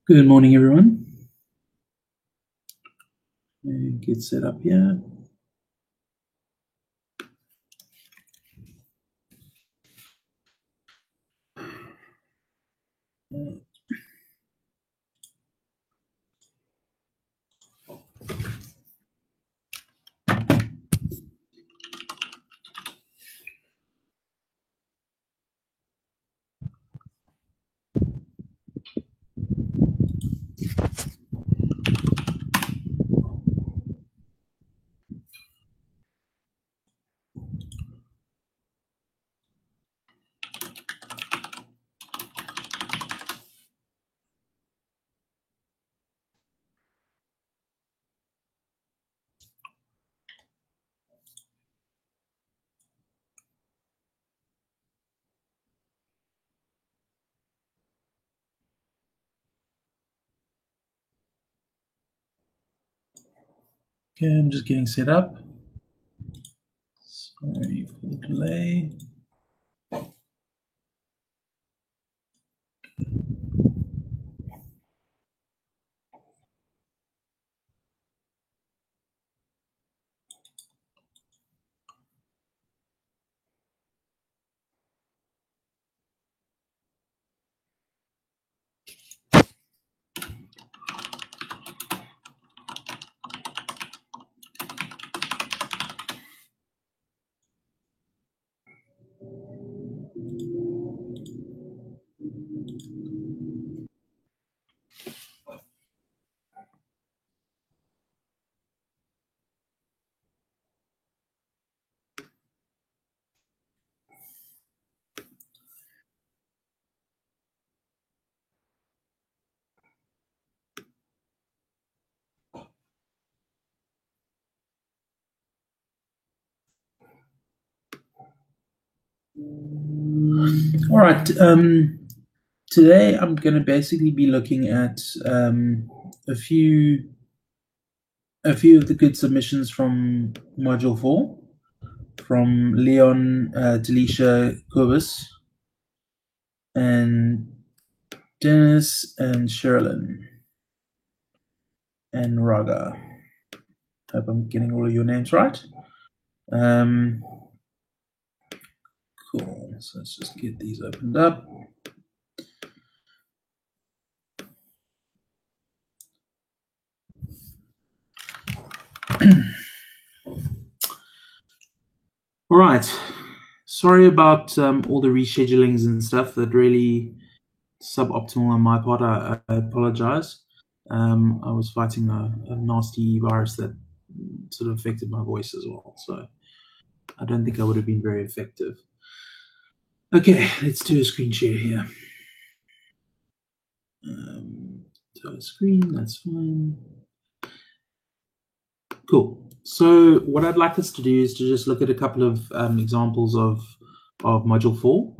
Good morning, everyone. Get set up here. Okay, I'm just getting set up. Sorry for the delay. All right. Today I'm going to basically be looking at a few of the good submissions from Module 4 from Leon, Delisha, Kurbis, and Dennis and Sherilyn and Raga. Hope I'm getting all of your names right. Cool. So let's just get these opened up. All right. Sorry about all the reschedulings and stuff. That really suboptimal on my part. I apologize. I was fighting a nasty virus that sort of affected my voice as well. So I don't think I would have been very effective. Okay, let's do a screen share here. So a screen, that's fine. Cool. So what I'd like us to do is to just look at a couple of examples of Module 4,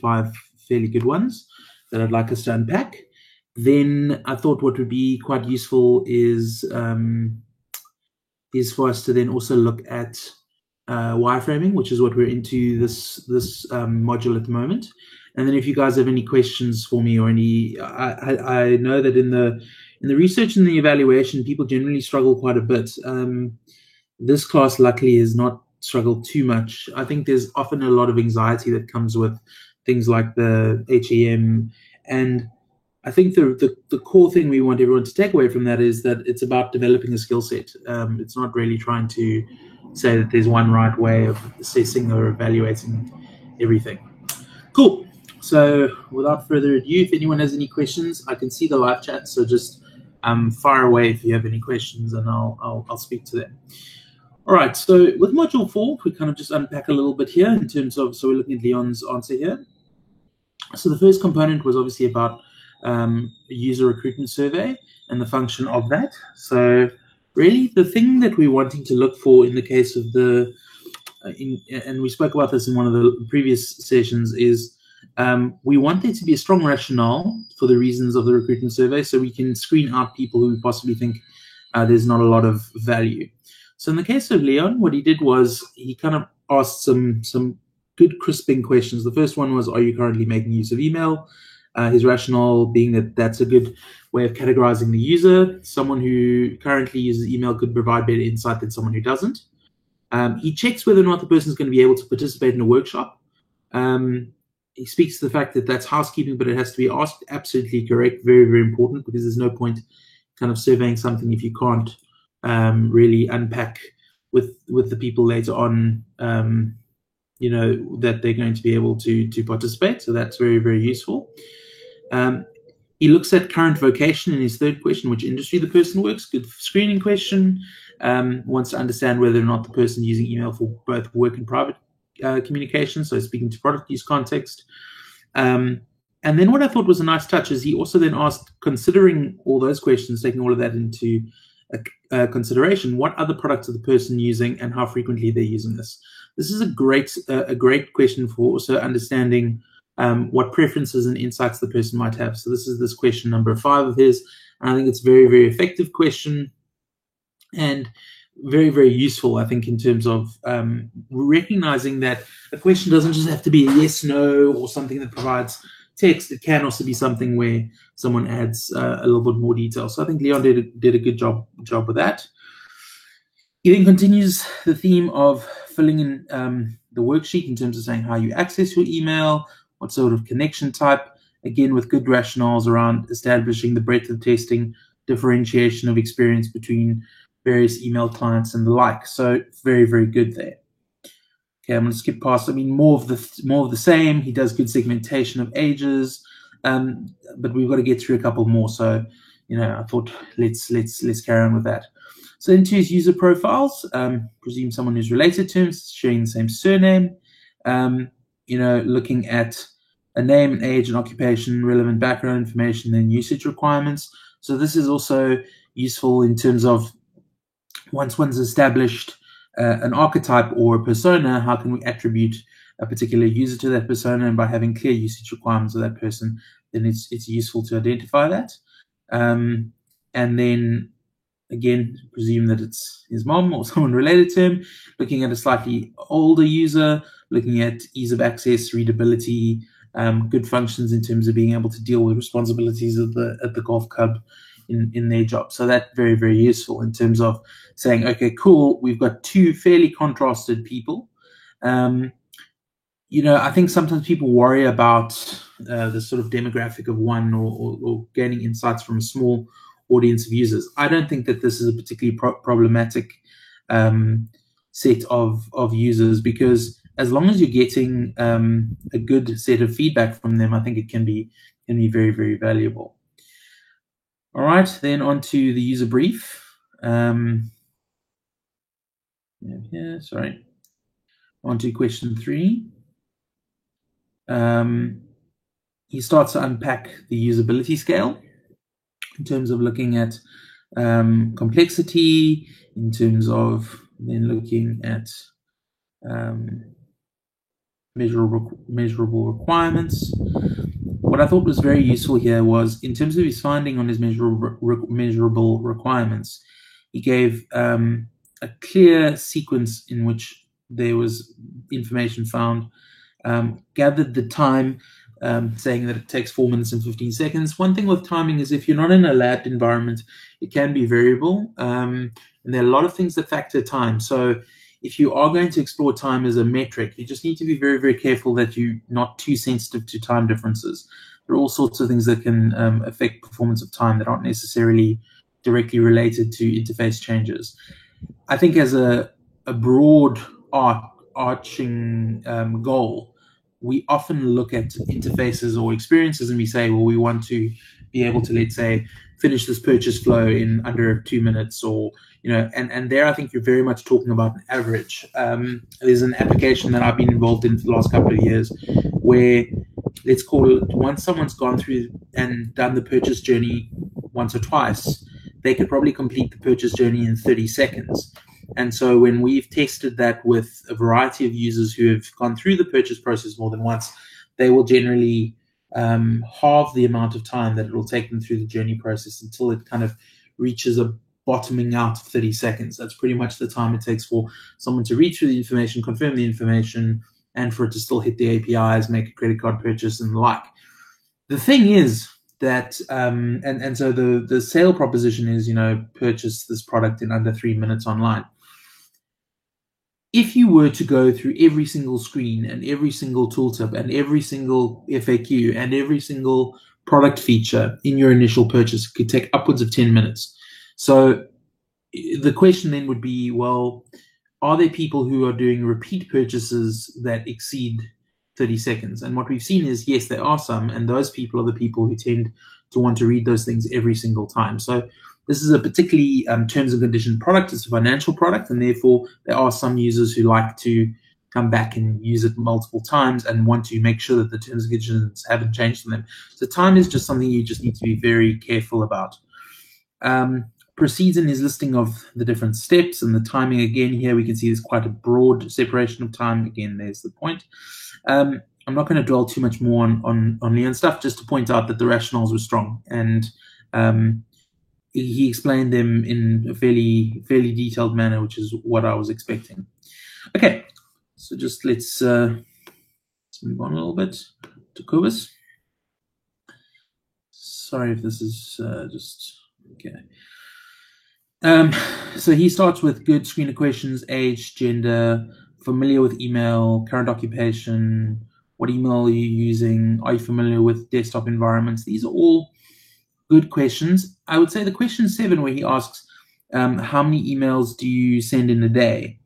5 fairly good ones that I'd like us to unpack. Then I thought what would be quite useful is for us to then also look at wireframing, which is what we're into this module at the moment. And then if you guys have any questions for me or any, I know that in the research and the evaluation, people generally struggle quite a bit. This class, luckily, has not struggled too much. I think there's often a lot of anxiety that comes with things like the HEM. And I think the core thing we want everyone to take away from that is that it's about developing a skill set. It's not really trying to say that there's one right way of assessing or evaluating everything. Cool. So without further ado, if anyone has any questions, I can see the live chat. So just fire away if you have any questions, and I'll speak to them. All right. So with Module 4, we kind of just unpack a little bit here in terms of, so we're looking at Leon's answer here. So the first component was obviously about a user recruitment survey and the function of that. So really the thing that we're wanting to look for in the case of the, and we spoke about this in one of the previous sessions, is we want there to be a strong rationale for the reasons of the recruitment survey so we can screen out people who possibly think there's not a lot of value. So in the case of Leon, what he did was he kind of asked some good crisping questions. The first one was, are you currently making use of email? His rationale being that that's a good way of categorizing the user. Someone who currently uses email could provide better insight than someone who doesn't. He checks whether or not the person is going to be able to participate in a workshop. He speaks to the fact that that's housekeeping, but it has to be asked. Absolutely correct. Very, very important, because there's no point kind of surveying something if you can't really unpack with the people later on, that they're going to be able to participate. So that's very, very useful. He looks at current vocation in his third question, which industry the person works. Good screening question. Wants to understand whether or not the person using email for both work and private communication, so speaking to product use context. And then what I thought was a nice touch is he also then asked, considering all those questions, taking all of that into consideration, what other products are the person using and how frequently they're using this. This is a great question for also understanding what preferences and insights the person might have. So this is this question number 5 of his. And I think it's a very, very effective question and very, very useful, I think, in terms of recognizing that a question doesn't just have to be a yes, no, or something that provides text. It can also be something where someone adds a little bit more detail. So I think Leon did a good job with that. He then continues the theme of filling in the worksheet in terms of saying how you access your email, what sort of connection type, again, with good rationales around establishing the breadth of testing, differentiation of experience between various email clients and the like. So very, very good there. Okay, I'm going to skip past. I mean, more of the same. He does good segmentation of ages, but we've got to get through a couple more. So, I thought let's carry on with that. So into his user profiles, presume someone who's related to him, sharing the same surname. Looking at a name, an age, an occupation, relevant background information, then usage requirements. So this is also useful in terms of once one's established an archetype or a persona, how can we attribute a particular user to that persona? And by having clear usage requirements of that person, then it's useful to identify that. And then, again, presume that it's his mom or someone related to him. Looking at a slightly older user, looking at ease of access, readability, good functions in terms of being able to deal with responsibilities at the golf club in their job. So that's very, very useful in terms of saying, okay, cool, we've got 2 fairly contrasted people. I think sometimes people worry about the sort of demographic of one or gaining insights from a small audience of users. I don't think that this is a particularly problematic set of users, because as long as you're getting a good set of feedback from them, I think it can be very, very valuable. All right, then on to the user brief. On to question 3. He starts to unpack the usability scale in terms of looking at complexity, in terms of then looking at measurable requirements. What I thought was very useful here was, in terms of his finding on his measurable requirements, he gave a clear sequence in which there was information found, gathered the time, saying that it takes 4 minutes and 15 seconds. One thing with timing is, if you're not in a lab environment, it can be variable, and there are a lot of things that factor time. So if you are going to explore time as a metric, you just need to be very, very careful that you're not too sensitive to time differences. There are all sorts of things that can affect performance of time that aren't necessarily directly related to interface changes. I think as a broad arching goal, we often look at interfaces or experiences and we say, well, we want to be able to, let's say, finish this purchase flow in under 2 minutes, or and there I think you're very much talking about an average. There's an application that I've been involved in for the last couple of years where, let's call it, once someone's gone through and done the purchase journey once or twice, they could probably complete the purchase journey in 30 seconds. And so when we've tested that with a variety of users who have gone through the purchase process more than once, they will generally halve the amount of time that it will take them through the journey process until it kind of reaches a bottoming out of 30 seconds. That's pretty much the time it takes for someone to read through the information, confirm the information, and for it to still hit the APIs, make a credit card purchase and the like. The thing is that, and so the sale proposition is, purchase this product in under 3 minutes online. If you were to go through every single screen and every single tooltip and every single FAQ and every single product feature in your initial purchase, it could take upwards of 10 minutes. So the question then would be, well, are there people who are doing repeat purchases that exceed 30 seconds? And what we've seen is, yes, there are some, and those people are the people who tend to want to read those things every single time. So this is a particularly terms and condition product. It's a financial product, and therefore there are some users who like to come back and use it multiple times and want to make sure that the terms and conditions haven't changed on them. So time is just something you just need to be very careful about. Proceeds in his listing of the different steps and the timing. Again, here we can see there's quite a broad separation of time. Again, there's the point. I'm not going to dwell too much more on Leon's stuff, just to point out that the rationales were strong, and he explained them in a fairly detailed manner, which is what I was expecting. Okay, so just let's move on a little bit to Cobus. Sorry if this is just okay. So he starts with good screener questions: age, gender, familiar with email, current occupation, what email are you using, are you familiar with desktop environments? These are all good questions. I would say the question 7, where he asks, how many emails do you send in a day?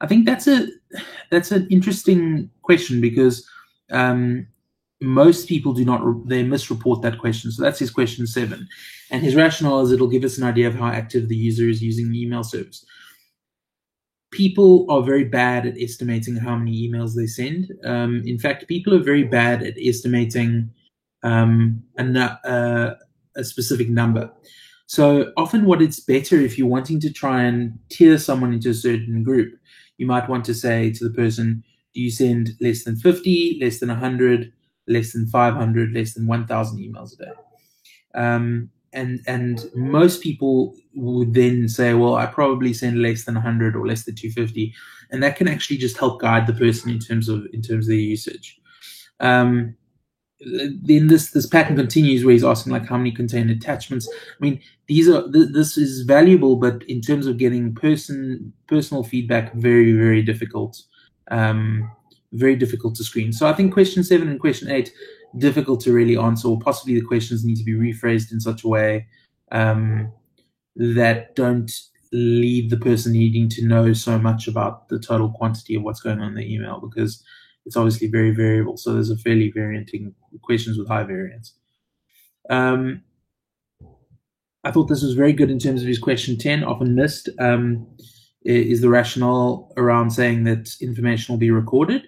I think that's an interesting question, because most people they misreport that question. So that's his question 7. And his rationale is it'll give us an idea of how active the user is using the email service. People are very bad at estimating how many emails they send. In fact, people are very bad at estimating a specific number. So often what it's better, if you're wanting to try and tier someone into a certain group, you might want to say to the person, do you send less than 50, less than 100, less than 500, less than 1,000 emails a day? And most people would then say, well, I probably send less than 100 or less than 250, and that can actually just help guide the person in terms of their usage. Then this pattern continues, where he's asking like how many contain attachments. I mean, this is valuable, but in terms of getting personal feedback, very, very difficult. Very difficult to screen. So I think question 7 and question 8, difficult to really answer, or possibly the questions need to be rephrased in such a way that don't leave the person needing to know so much about the total quantity of what's going on in the email, because it's obviously very variable. So there's a fairly varianting questions with high variance. I thought this was very good in terms of his question 10, often missed, is the rationale around saying that information will be recorded.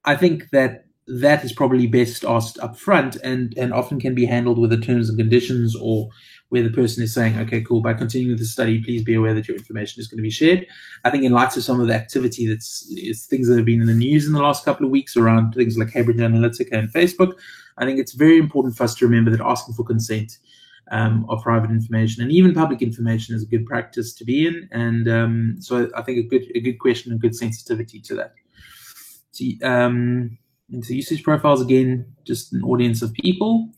I think that is probably best asked up front, and often can be handled with the terms and conditions, or where the person is saying, okay, cool, by continuing with the study, please be aware that your information is going to be shared. I think in light of some of the activity is things that have been in the news in the last couple of weeks around things like Cambridge Analytica and Facebook, I think it's very important for us to remember that asking for consent of private information and even public information is a good practice to be in. And so I think a good question and good sensitivity to that. Into usage profiles, again, just an audience of people.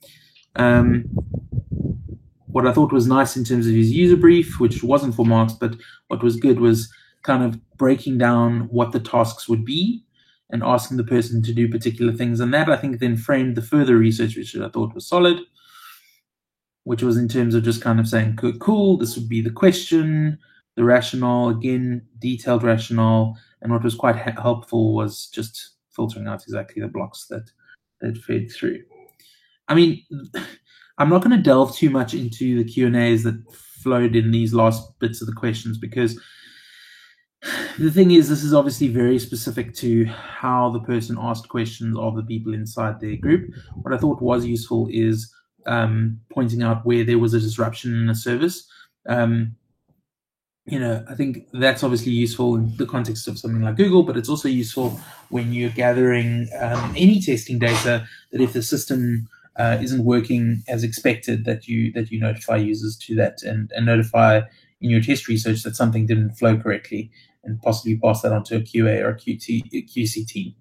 What I thought was nice in terms of his user brief, which wasn't for marks, but what was good was kind of breaking down what the tasks would be and asking the person to do particular things. And that, I think, then framed the further research, which I thought was solid, which was in terms of just kind of saying, cool, this would be the question, the rationale, again, detailed rationale. And what was quite helpful was just filtering out exactly the blocks that fed through. I mean, I'm not going to delve too much into the Q&As that flowed in these last bits of the questions, because the thing is, this is obviously very specific to how the person asked questions of the people inside their group. What I thought was useful is pointing out where there was a disruption in a service. I think that's obviously useful in the context of something like Google, but it's also useful when you're gathering any testing data, that if the system isn't working as expected, that you notify users to that, and notify in your test research that something didn't flow correctly, and possibly pass that on to a QA or a QC team.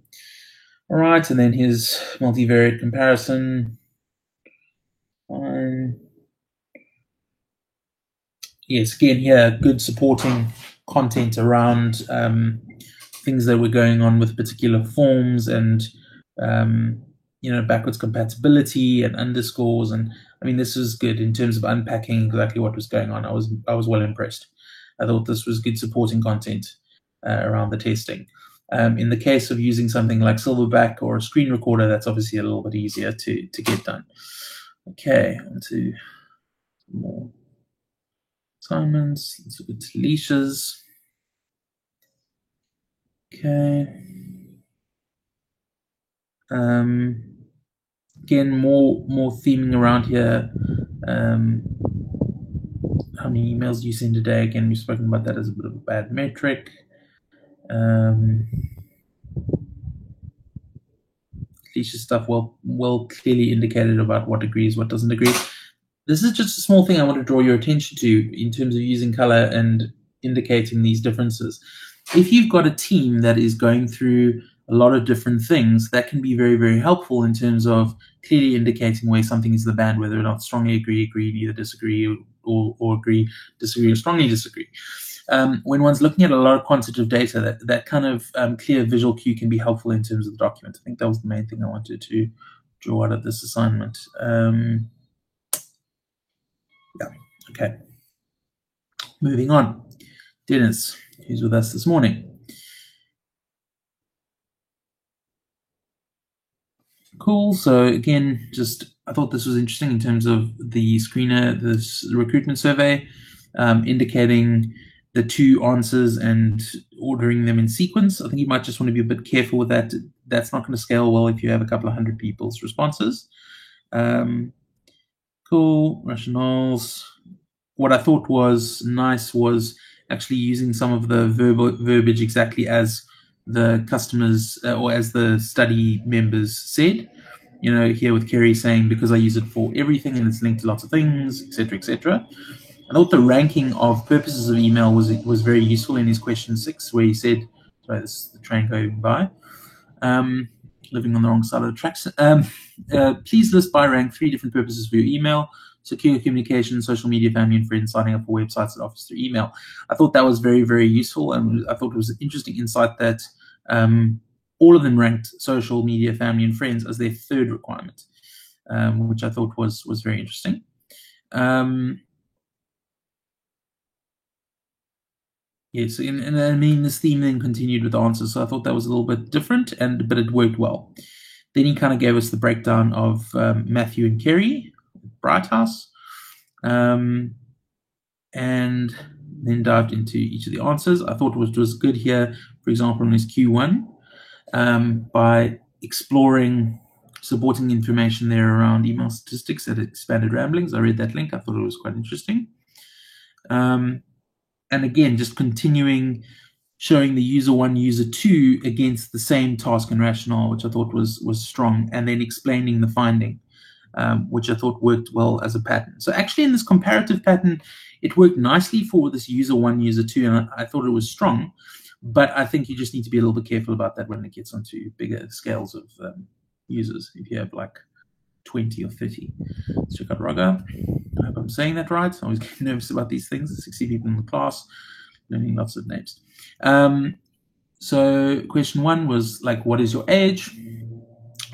All right, and then his multivariate comparison. Yes, again, here, good supporting content around things that were going on with particular forms and, backwards compatibility and underscores. And I mean, this was good in terms of unpacking exactly what was going on. I was well impressed. I thought this was good supporting content around the testing. In the case of using something like Silverback or a screen recorder, that's obviously a little bit easier to get done. Okay, on to more assignments. Let's look at leashes. Okay. Again, more theming around here. How many emails do you send a day? Again, we've spoken about that as a bit of a bad metric. Leisha stuff well clearly indicated about what agrees, what doesn't agree. This is just a small thing I want to draw your attention to in terms of using color and indicating these differences. If you've got a team that is going through a lot of different things, that can be very, very helpful in terms of clearly indicating where something is the band, whether or not strongly agree, neither disagree, or agree, disagree, or strongly disagree. When one's looking at a lot of quantitative data, that kind of clear visual cue can be helpful in terms of the document. I think that was the main thing I wanted to draw out of this assignment. Yeah, okay. Moving on. Dennis, who's with us this morning. Cool. So again, I thought this was interesting in terms of the screener, this recruitment survey, indicating the two answers and ordering them in sequence. I think you might just want to be a bit careful with that. That's not going to scale well if you have a couple of hundred people's responses. Cool. Rationales. What I thought was nice was actually using some of the verbiage exactly as the customers or as the study members said. Here with Kerry saying, because I use it for everything and it's linked to lots of things, etc., etc. I thought the ranking of purposes of email was very useful in his question 6, where he said, sorry, this is the train going by, living on the wrong side of the tracks. Please list by rank 3 different purposes for your email: secure communication, social media, family and friends, signing up for websites that offers through email. I thought that was very, very useful, and I thought it was an interesting insight that all of them ranked social media, family and friends as their third requirement, which I thought was very interesting. Yes, and I mean, this theme then continued with answers, so I thought that was a little bit different, but it worked well. Then he kind of gave us the breakdown of Matthew and Kerry, Brighthouse, and then dived into each of the answers. I thought it was good here, for example, in his Q1, by exploring supporting information there around email statistics at Expanded Ramblings. I read that link. I thought it was quite interesting. And again, just continuing showing the user 1, user 2 against the same task and rationale, which I thought was strong, and then explaining the finding, which I thought worked well as a pattern. So actually in this comparative pattern, it worked nicely for this user 1, user 2, and I thought it was strong, but I think you just need to be a little bit careful about that when it gets onto bigger scales of users. If you have like 20 or 30. Let's check out Raga. I hope I'm saying that right. I always get nervous about these things. 60 people in the class, learning lots of names. So question 1 was like, what is your age?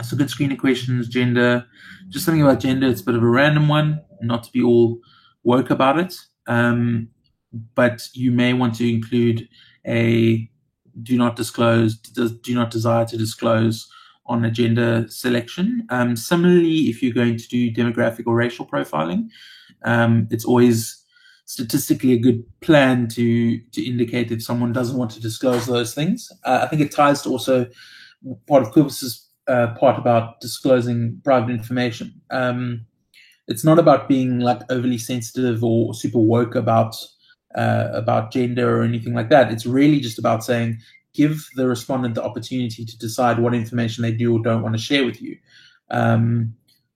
So good screener questions, gender. Just something about gender. It's a bit of a random one, not to be all woke about it. But you may want to include a do not disclose, do not desire to disclose on a gender selection. Similarly, if you're going to do demographic or racial profiling, it's always statistically a good plan to indicate if someone doesn't want to disclose those things. I think it ties to also part of Kubus's part about disclosing private information. It's not about being like overly sensitive or super woke about gender or anything like that. It's really just about saying, give the respondent the opportunity to decide what information they do or don't want to share with you.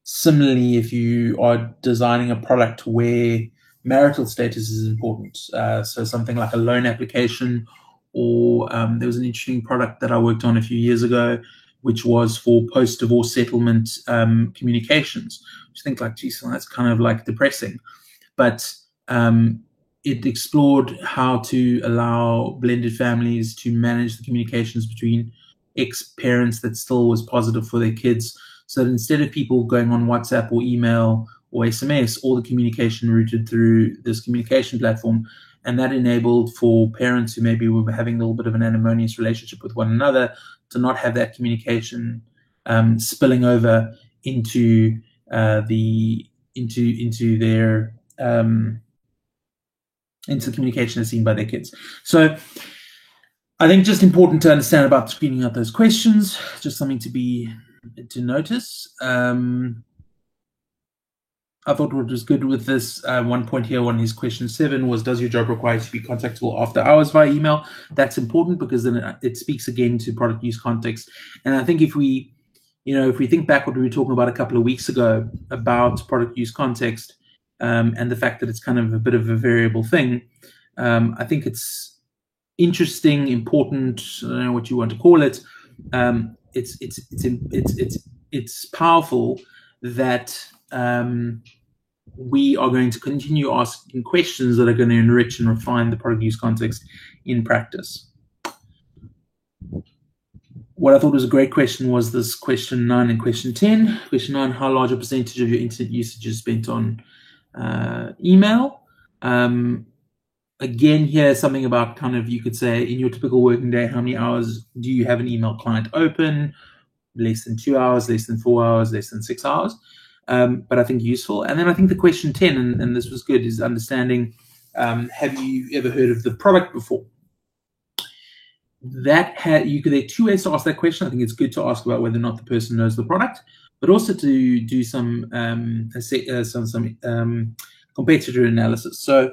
Similarly, if you are designing a product where marital status is important, so something like a loan application, or there was an interesting product that I worked on a few years ago which was for post-divorce settlement communications. Which I think, like, geez, that's kind of like depressing. But it explored how to allow blended families to manage the communications between ex-parents that still was positive for their kids. So that instead of people going on WhatsApp or email or SMS, all the communication routed through this communication platform. And that enabled for parents who maybe were having a little bit of an acrimonious relationship with one another to not have that communication spilling over into into their into the communication as seen by their kids. So I think just important to understand about screening out those questions, just something to notice. I thought what was good with this one point here on his question 7 was, does your job require you to be contactable after hours via email? That's important because then it speaks again to product use context. And I think if we think back what we were talking about a couple of weeks ago about product use context and the fact that it's kind of a bit of a variable thing, I think it's interesting, important, I don't know what you want to call it. It's powerful that we are going to continue asking questions that are going to enrich and refine the product use context in practice. What I thought was a great question was this question 9 and question 10. Question 9, how large a percentage of your internet usage is spent on email? Again, here, something about kind of, you could say, in your typical working day, how many hours do you have an email client open? Less than 2 hours, less than 4 hours, less than 6 hours. But I think useful. And then I think the question 10, and this was good, is understanding, have you ever heard of the product before? There are 2 ways to ask that question. I think it's good to ask about whether or not the person knows the product, but also to do some competitor analysis. So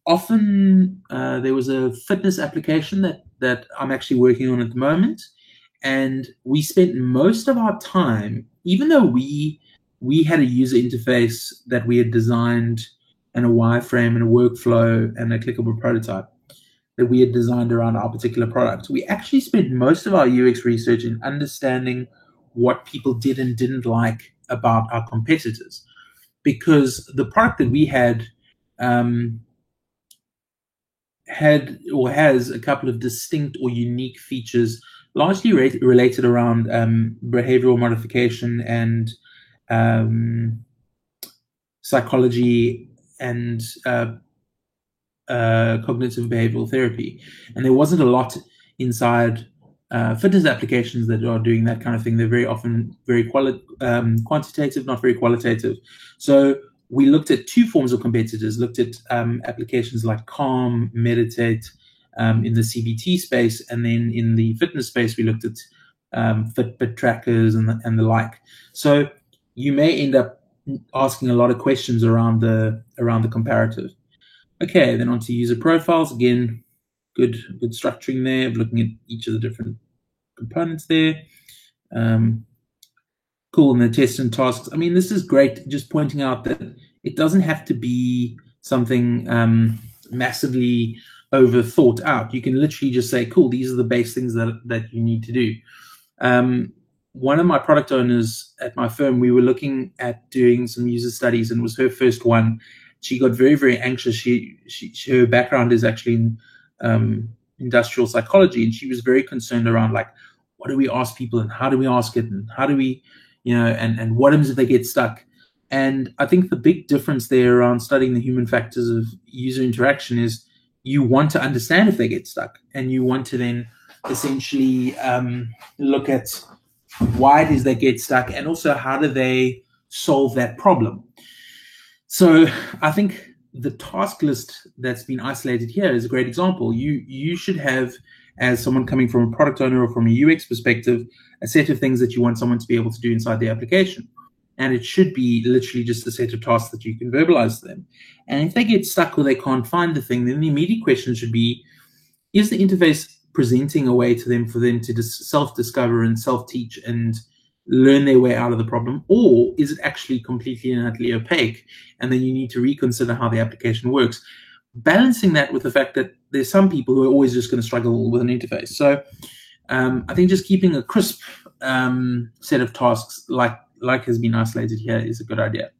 often there was a fitness application that I'm actually working on at the moment, and we spent most of our time, even though we had a user interface that we had designed and a wireframe and a workflow and a clickable prototype that we had designed around our particular product. We actually spent most of our UX research in understanding what people did and didn't like about our competitors, because the product that we had has a couple of distinct or unique features, largely related around behavioral modification and psychology and cognitive behavioral therapy. And there wasn't a lot inside fitness applications that are doing that kind of thing. They're very often very quantitative, not very qualitative. So we looked at 2 forms of competitors, looked at applications like Calm, Meditate in the CBT space, and then in the fitness space, we looked at Fitbit trackers and the like. So you may end up asking a lot of questions around the comparative. Okay, then on to user profiles. Again, good structuring there, looking at each of the different components there. Cool, and the tests and tasks. I mean, this is great, just pointing out that it doesn't have to be something massively over thought out. You can literally just say, cool, these are the base things that you need to do. One of my product owners at my firm, we were looking at doing some user studies, and it was her first one. She got very, very anxious. Her background is actually in industrial psychology, and she was very concerned around, like, what do we ask people and how do we ask it and how do we, and what happens if they get stuck? And I think the big difference there around studying the human factors of user interaction is you want to understand if they get stuck, and you want to then essentially look at why it is they get stuck, and also how do they solve that problem. So I think the task list that's been isolated here is a great example. You should have, as someone coming from a product owner or from a UX perspective, a set of things that you want someone to be able to do inside the application. And it should be literally just a set of tasks that you can verbalize to them. And if they get stuck or they can't find the thing, then the immediate question should be, is the interface presenting a way to them for them to self-discover and self-teach and learn their way out of the problem, or is it actually completely and utterly opaque, and then you need to reconsider how the application works, balancing that with the fact that there's some people who are always just going to struggle with an interface. So I think just keeping a crisp set of tasks like has been isolated here is a good idea.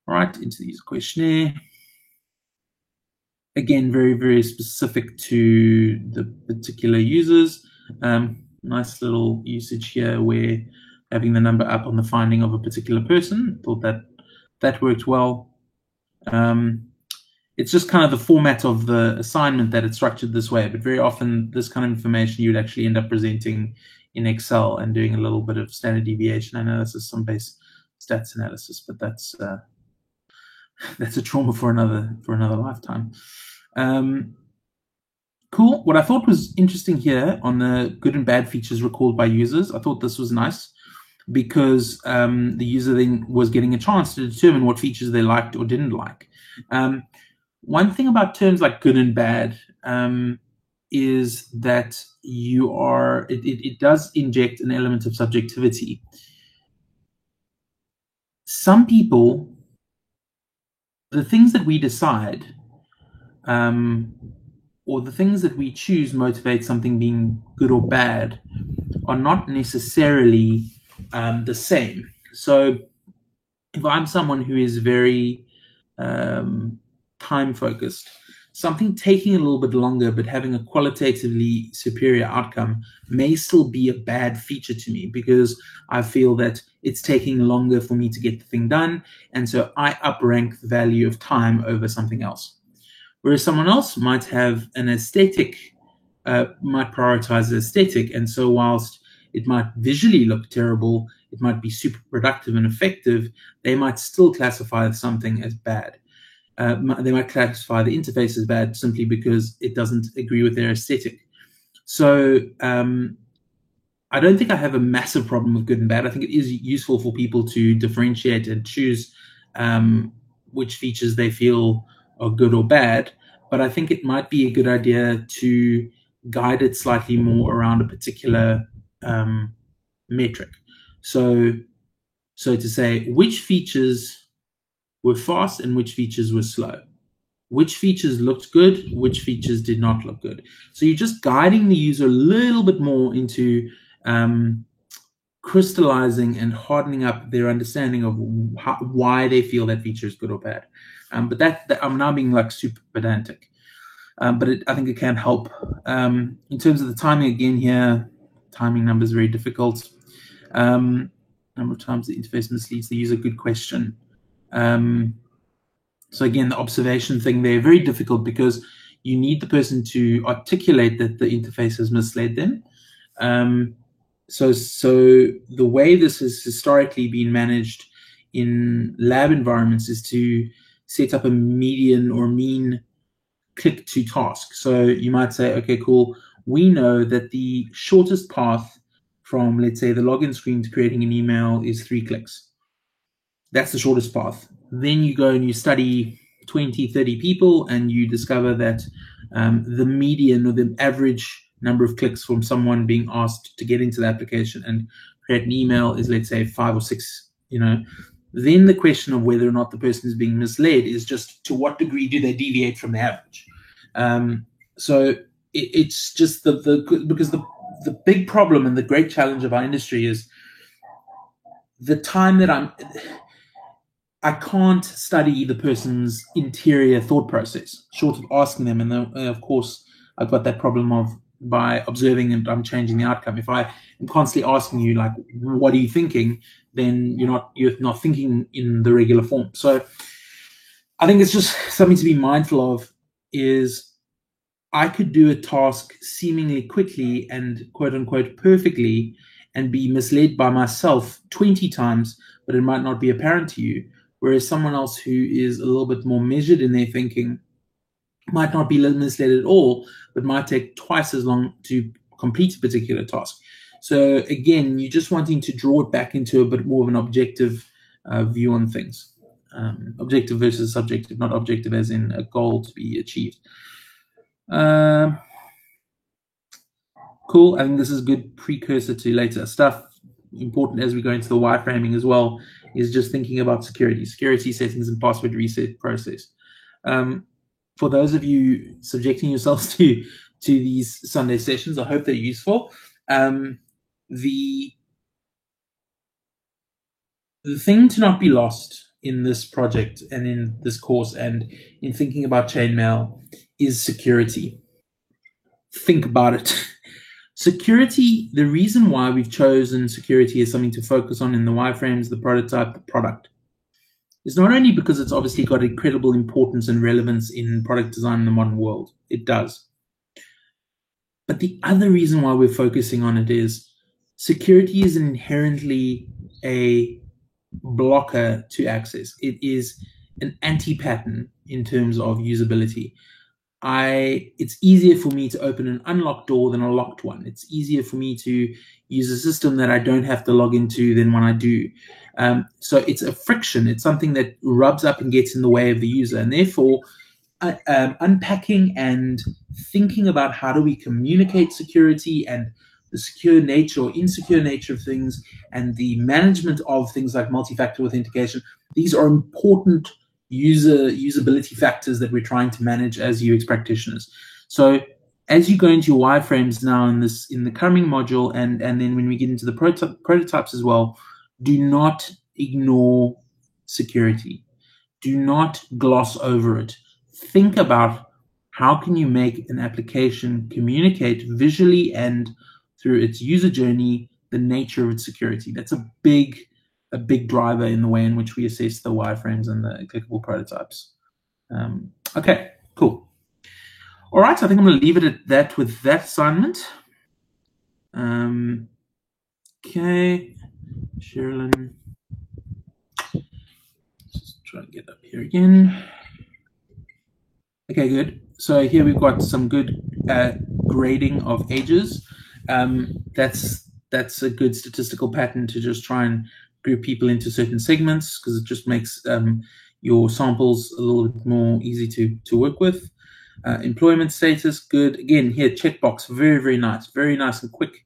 All right, into the user questionnaire. Again, very, very specific to the particular users. Nice little usage here where having the number up on the finding of a particular person. Thought that worked well. It's just kind of the format of the assignment that it's structured this way, but very often this kind of information you'd actually end up presenting in Excel and doing a little bit of standard deviation analysis, some base stats analysis, but that's a trauma for another lifetime. Cool. What I thought was interesting here on the good and bad features recalled by users, I thought this was nice because the user then was getting a chance to determine what features they liked or didn't like. One thing about terms like good and bad is that it does inject an element of subjectivity. Some people, the things that we decide or the things that we choose motivate something being good or bad are not necessarily the same. So if I'm someone who is very time focused, something taking a little bit longer but having a qualitatively superior outcome may still be a bad feature to me because I feel that it's taking longer for me to get the thing done, and so I uprank the value of time over something else. Whereas someone else might have an aesthetic, might prioritize the aesthetic, and so whilst it might visually look terrible, it might be super productive and effective, they might still classify something as bad. They might classify the interface as bad simply because it doesn't agree with their aesthetic. So I don't think I have a massive problem with good and bad. I think it is useful for people to differentiate and choose which features they feel are good or bad. But I think it might be a good idea to guide it slightly more around a particular metric. So to say which features were fast and which features were slow, which features looked good, which features did not look good. So you're just guiding the user a little bit more into crystallizing and hardening up their understanding of why they feel that feature is good or bad. But that I'm now being like super pedantic, but I think it can help. In terms of the timing, again here, timing number is very difficult. Number of times the interface misleads the user, good question. So again, the observation thing there, very difficult because you need the person to articulate that the interface has misled them. So the way this has historically been managed in lab environments is to set up a median or mean click to task. So you might say, okay, cool. We know that the shortest path from, let's say, the login screen to creating an email is 3 clicks. That's the shortest path. Then you go and you study 20, 30 people and you discover that the median or the average number of clicks from someone being asked to get into the application and create an email is, let's say, 5 or 6, then the question of whether or not the person is being misled is just to what degree do they deviate from the average. So it's just because the big problem and the great challenge of our industry is the time that I can't study the person's interior thought process, short of asking them. And of course, I've got that problem of by observing and I'm changing the outcome. If I am constantly asking you, like, what are you thinking, then you're not thinking in the regular form. So I think it's just something to be mindful of is I could do a task seemingly quickly and quote unquote perfectly and be misled by myself 20 times, but it might not be apparent to you. Whereas someone else who is a little bit more measured in their thinking might not be misled at all, but might take twice as long to complete a particular task. So again, you're just wanting to draw it back into a bit more of an objective view on things. Objective versus subjective, not objective as in a goal to be achieved. Cool. I think this is a good precursor to later stuff. Important as we go into the wireframing as well is just thinking about security settings and password reset process. For those of you subjecting yourselves to these Sunday sessions, I hope they're useful. the thing to not be lost in this project and in this course and in thinking about chainmail is security. Think about it. Security, the reason why we've chosen security as something to focus on in the wireframes, the prototype, the product, is not only because it's obviously got incredible importance and relevance in product design in the modern world. It does. But the other reason why we're focusing on it is security is inherently a blocker to access. It is an anti-pattern in terms of usability. It's easier for me to open an unlocked door than a locked one. It's easier for me to use a system that I don't have to log into than when I do. So it's a friction. It's something that rubs up and gets in the way of the user. And therefore, unpacking and thinking about how do we communicate security and the secure nature or insecure nature of things and the management of things like multi-factor authentication, these are important usability factors that we're trying to manage as UX practitioners. So as you go into your wireframes now in the coming module, and then when we get into the prototypes as well, do not ignore security. Do not gloss over it. Think about how can you make an application communicate visually and through its user journey the nature of its security. That's a big driver in the way in which we assess the wireframes and the clickable prototypes. Okay, cool. All right, so I think I'm going to leave it at that with that assignment. Okay, Sherilyn. Let's try and get up here again. Okay, good. So here we've got some good grading of ages. That's a good statistical pattern to just try and group people into certain segments because it just makes your samples a little bit more easy to work with. Employment status, good. Again, here, checkbox, very, very nice and quick,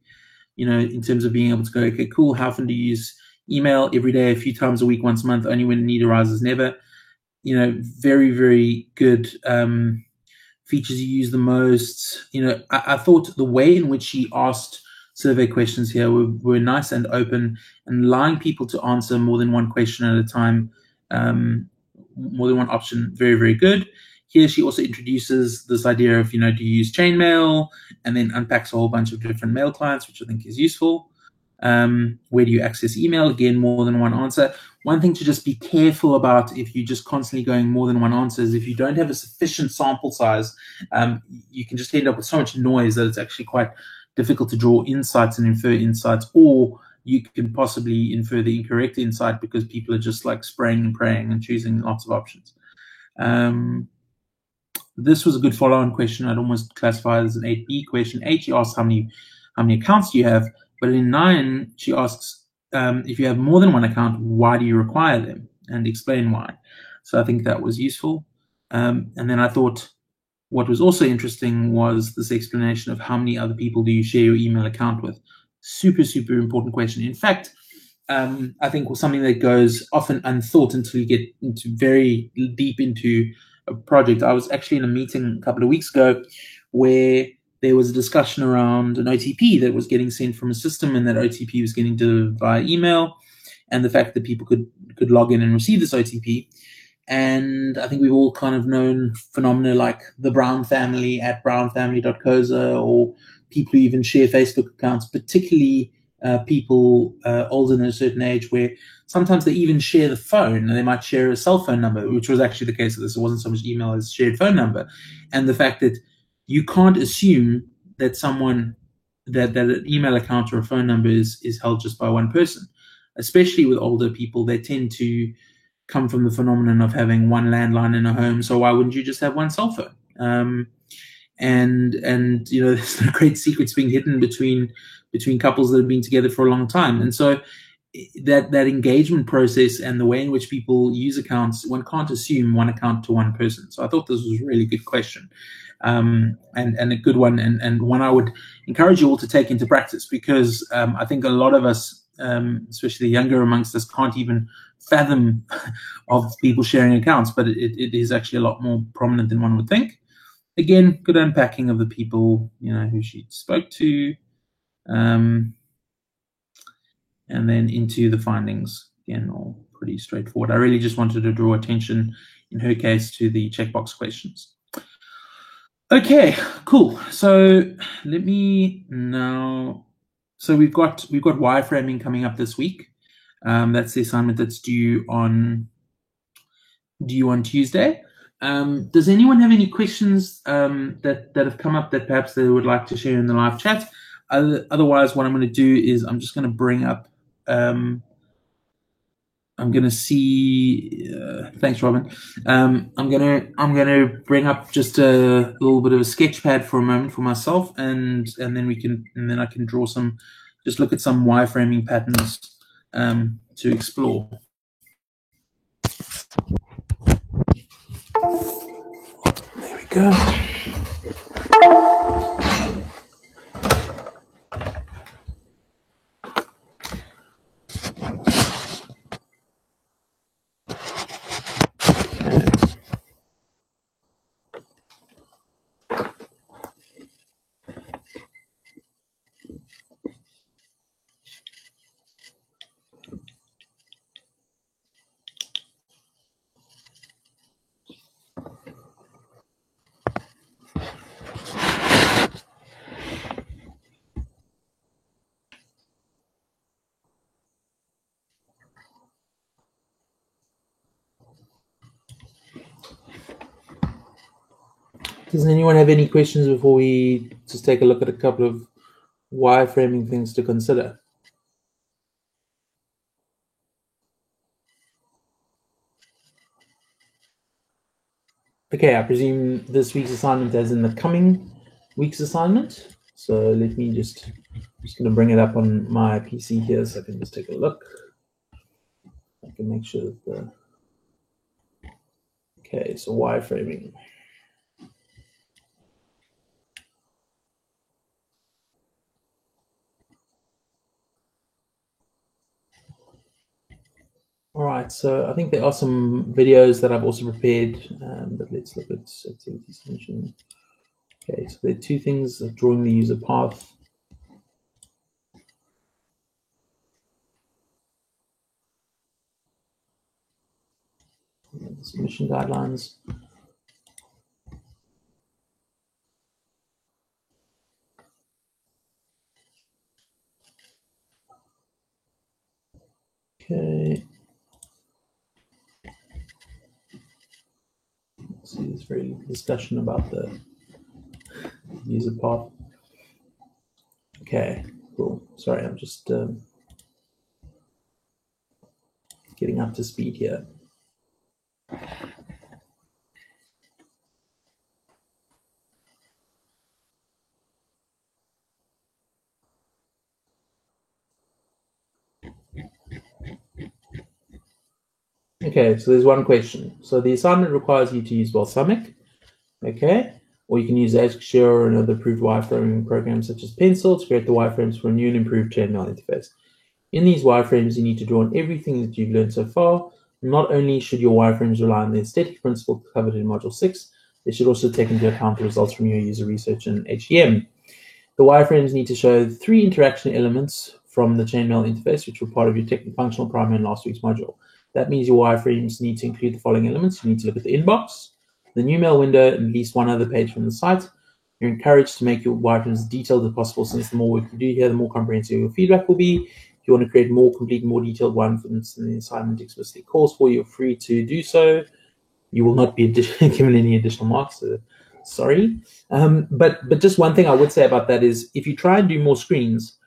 in terms of being able to go, okay, cool, how often do you use email? Every day, a few times a week, once a month, only when the need arises, never. Very, very good features you use the most. I thought the way in which she asked survey questions here were nice and open and allowing people to answer more than one question at a time, more than one option, very, very good. Here she also introduces this idea of, do you use chainmail, and then unpacks a whole bunch of different mail clients, which I think is useful. Where do you access email? Again, more than one answer. One thing to just be careful about if you're just constantly going more than one answer is if you don't have a sufficient sample size, you can just end up with so much noise that it's actually quite difficult to draw insights and infer insights, or you can possibly infer the incorrect insight because people are just like spraying and praying and choosing lots of options. This was a good follow-on question. I'd almost classify it as an 8B question. 8, she asks how many accounts do you have? But in 9, she asks, if you have more than one account, why do you require them? And explain why. So I think that was useful. And then I thought what was also interesting was this explanation of how many other people do you share your email account with. Super, super important question. In fact, I think was something that goes often unthought until you get into very deep into a project. I was actually in a meeting a couple of weeks ago where there was a discussion around an OTP that was getting sent from a system, and that OTP was getting delivered via email, and the fact that people could log in and receive this OTP. And I think we've all kind of known phenomena like the Brown family at brownfamily.coza, or people who even share Facebook accounts, particularly people older than a certain age, where sometimes they even share the phone, and they might share a cell phone number, which was actually the case of this. It wasn't so much email as shared phone number. And the fact that you can't assume that someone, that an email account or a phone number is held just by one person, especially with older people. They tend to come from the phenomenon of having one landline in a home. So why wouldn't you just have one cell phone? And there's no great secrets being hidden between couples that have been together for a long time. And so that engagement process and the way in which people use accounts, one can't assume one account to one person. So I thought this was a really good question, and a good one, and one I would encourage you all to take into practice, because I think a lot of us, especially the younger amongst us, can't even fathom of people sharing accounts, but it is actually a lot more prominent than one would think. Again, good unpacking of the people who she spoke to. and then into the findings. Again, all pretty straightforward. I really just wanted to draw attention, in her case, to the checkbox questions. Okay, cool. So let me now. So we've got wireframing coming up this week. That's the assignment that's due on Tuesday. Does anyone have any questions that have come up that perhaps they would like to share in the live chat? Otherwise, what I'm going to do is I'm just going to bring up. I'm going to see. Thanks, Robin. I'm going to bring up just a little bit of a sketch pad for a moment for myself, and then I can draw some. Just look at some wireframing patterns to explore. There we go. Does anyone have any questions before we just take a look at a couple of wireframing things to consider? Okay, I presume this week's assignment as in the coming week's assignment. So let me I'm just going to bring it up on my PC here so I can just take a look. I can make sure that okay, so wireframing. All right, so I think there are some videos that I've also prepared, but let's look at activity solution. Okay, so there are two things of drawing the user path. The submission guidelines. Okay. Let's see, there's very little discussion about the user path. Okay, cool. Sorry, I'm just getting up to speed here. Okay, so there's one question. So the assignment requires you to use Balsamiq, okay? Or you can use AskShare or another approved wireframing program such as Pencil to create the wireframes for a new and improved chainmail interface. In these wireframes, you need to draw on everything that you've learned so far. Not only should your wireframes rely on the aesthetic principle covered in Module 6, they should also take into account the results from your user research and HEM. The wireframes need to show 3 interaction elements from the chainmail interface, which were part of your technical functional primer in last week's module. That means your wireframes need to include the following elements. You need to look at the inbox, the new mail window, and at least one other page from the site. You're encouraged to make your wireframes as detailed as possible, since the more work you do here, the more comprehensive your feedback will be. If you want to create more complete, more detailed one, for instance, the assignment explicitly calls for, you're free to do so. You will not be given any additional marks, so sorry. But just one thing I would say about that is if you try and do more screens,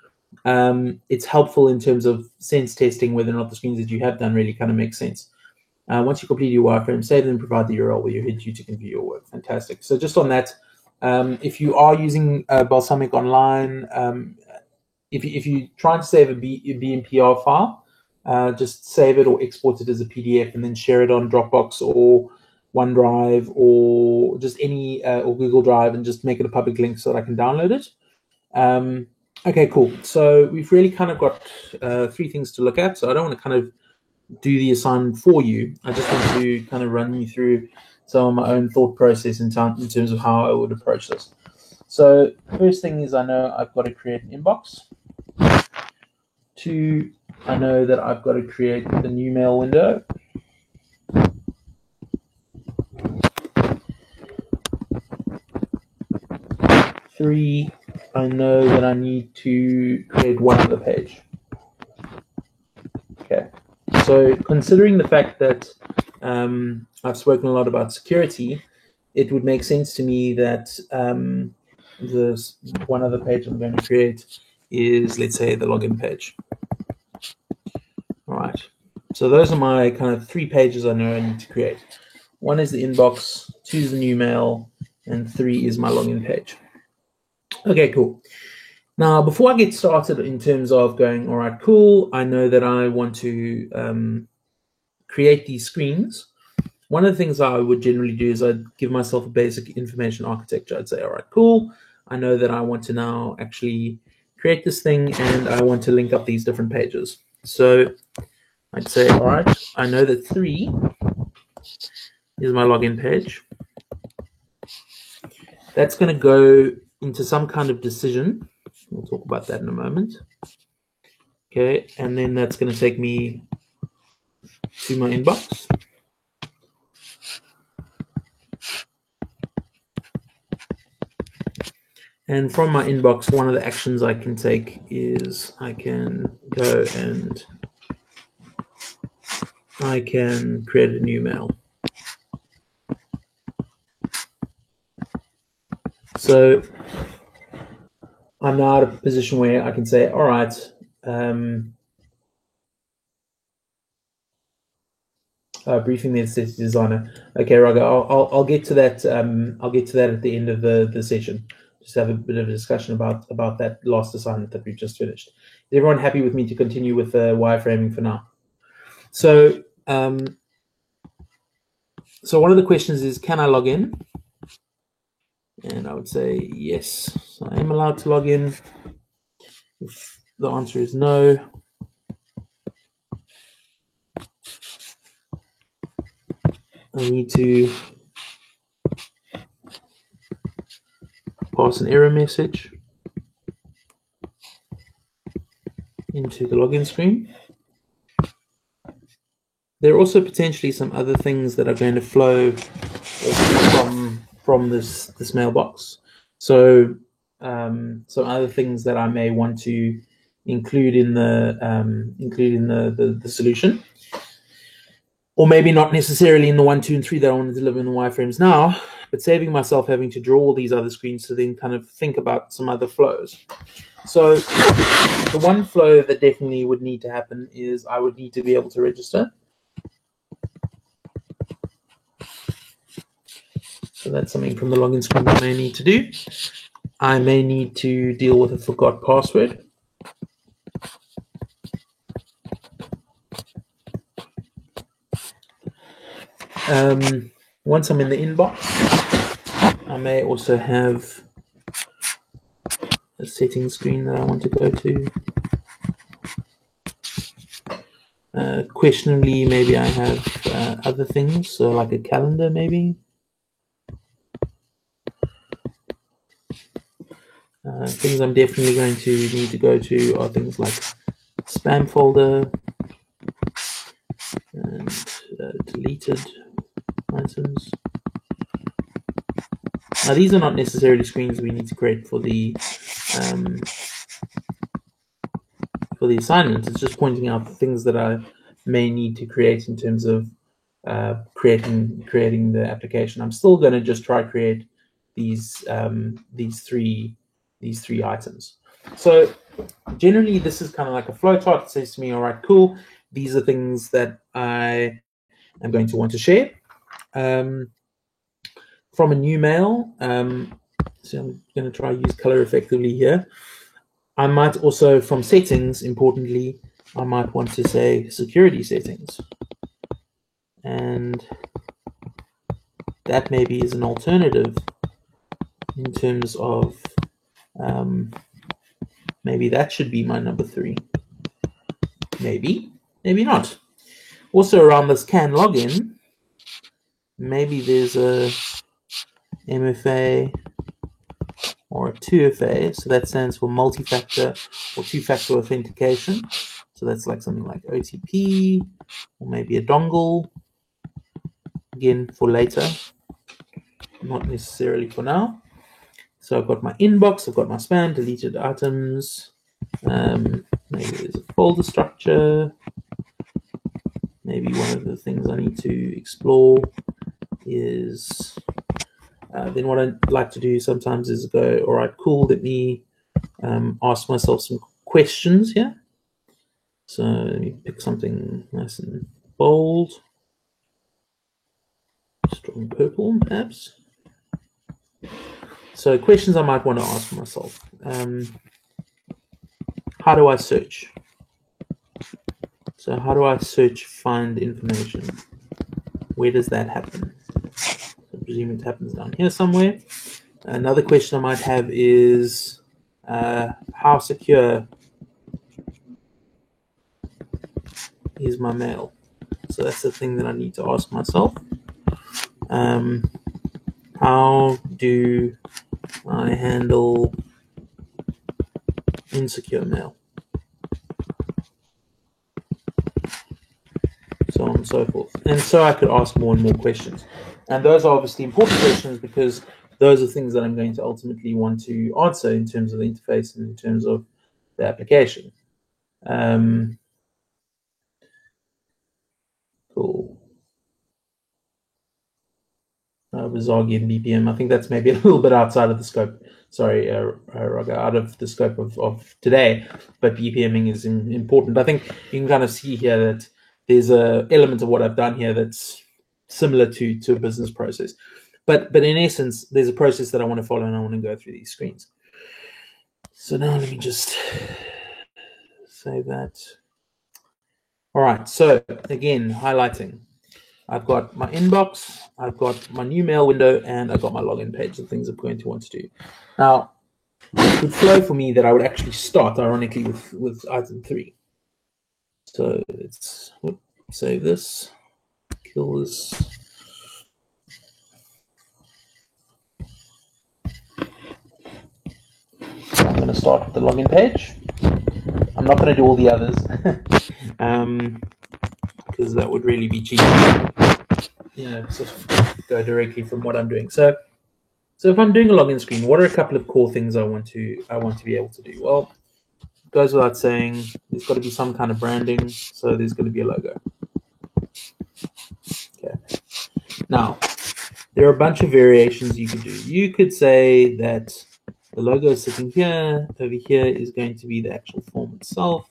it's helpful in terms of sense testing whether or not the screens that you have done really kind of make sense. Once you complete your wireframe, save them, provide the URL where your head user can view your work. Fantastic. So just on that, if you are using Balsamiq Online, if you try to save a BMPR file, just save it or export it as a PDF and then share it on Dropbox or OneDrive or just any or Google Drive and just make it a public link so that I can download it. Okay, cool. So we've really kind of got 3 things to look at. So I don't want to kind of do the assignment for you. I just want to kind of run you through some of my own thought process in terms of how I would approach this. So first thing is I know I've got to create an inbox. To I know that I've got to create the new mail window. Three, I know that I need to create one other page. Okay, so considering the fact that I've spoken a lot about security, it would make sense to me that this one other page I'm going to create is, let's say, the login page. All right, so those are my kind of 3 pages I know I need to create. 1 is the inbox, 2 is the new mail, and 3 is my login page. Okay, cool. Now, before I get started in terms of going, all right, cool, I know that I want to create these screens. One of the things I would generally do is I'd give myself a basic information architecture. I'd say, all right, cool, I know that I want to now actually create this thing and I want to link up these different pages. So I'd say, all right, I know that 3 is my login page. That's going to go into some kind of decision. We'll talk about that in a moment. Okay, and then that's going to take me to my inbox. And from my inbox, one of the actions I can take is I can go and I can create a new mail. So I'm now at a position where I can say, all right, briefing the aesthetic designer. Okay, Raga, I'll get to that. I'll get to that at the end of the session. Just have a bit of a discussion about that last assignment that we've just finished. Is everyone happy with me to continue with the wireframing for now? So, so one of the questions is, can I log in? And I would say yes. So I am allowed to log in. If the answer is no, I need to pass an error message into the login screen. There are also potentially some other things that are going to flow from this mailbox. So some other things that I may want to include in the solution, or maybe not necessarily in the 1, 2, and 3 that I want to deliver in the wireframes now, but saving myself having to draw all these other screens to then kind of think about some other flows. So the one flow that definitely would need to happen is I would need to be able to register. So that's something from the login screen I may need to do. I may need to deal with a forgot password. Once I'm in the inbox, I may also have a settings screen that I want to go to. Questionably, maybe I have other things, so like a calendar maybe. Things I'm definitely going to need to go to are things like spam folder and deleted items. Now these are not necessarily screens we need to create for the assignment. It's just pointing out the things that I may need to create in terms of creating the application. I'm still going to just try create these three items. So generally, this is kind of like a flow chart. It says to me, all right, cool. These are things that I am going to want to share. From a new mail, so I'm going to try use color effectively here. I might also, from settings, importantly, I might want to say security settings. And that maybe is an alternative in terms of maybe that should be my number 3. Maybe not. Also around this can login, maybe there's a MFA or a 2FA, so that stands for multi-factor or two-factor authentication. So that's like something like OTP, or maybe a dongle. Again, for later, not necessarily for now. So I've got my inbox, I've got my spam, deleted items. Maybe there's a folder structure. Maybe one of the things I need to explore is then what I'd like to do sometimes is go, all right, cool, let me ask myself some questions here. So let me pick something nice and bold, strong purple perhaps. So questions I might want to ask myself. How do I search? So how do I search, find information? Where does that happen? I presume it happens down here somewhere. Another question I might have is how secure is my mail? So that's the thing that I need to ask myself. How do I handle insecure mail? So on and so forth. And so I could ask more and more questions. And those are obviously important questions because those are things that I'm going to ultimately want to answer in terms of the interface and in terms of the application. Cool. Visagi and BPM. I think that's maybe a little bit outside of the scope. Sorry, Raga, out of the scope of today. But BPMing is important. I think you can kind of see here that there's an element of what I've done here that's similar to a business process. But in essence, there's a process that I want to follow and I want to go through these screens. So now let me just save that. All right, so again, highlighting. I've got my inbox, I've got my new mail window, and I've got my login page, the things I'm going to want to do. Now, it would flow for me that I would actually start, ironically, with item 3. So let's save this, kill this. So I'm going to start with the login page. I'm not going to do all the others because that would really be cheap. Sort of go directly from what I'm doing. So if I'm doing a login screen, what are a couple of core things I want to be able to do? Well, it goes without saying, there's got to be some kind of branding. So there's going to be a logo. Okay. Now, there are a bunch of variations you could do. You could say that the logo is sitting here. Over here is going to be the actual form itself.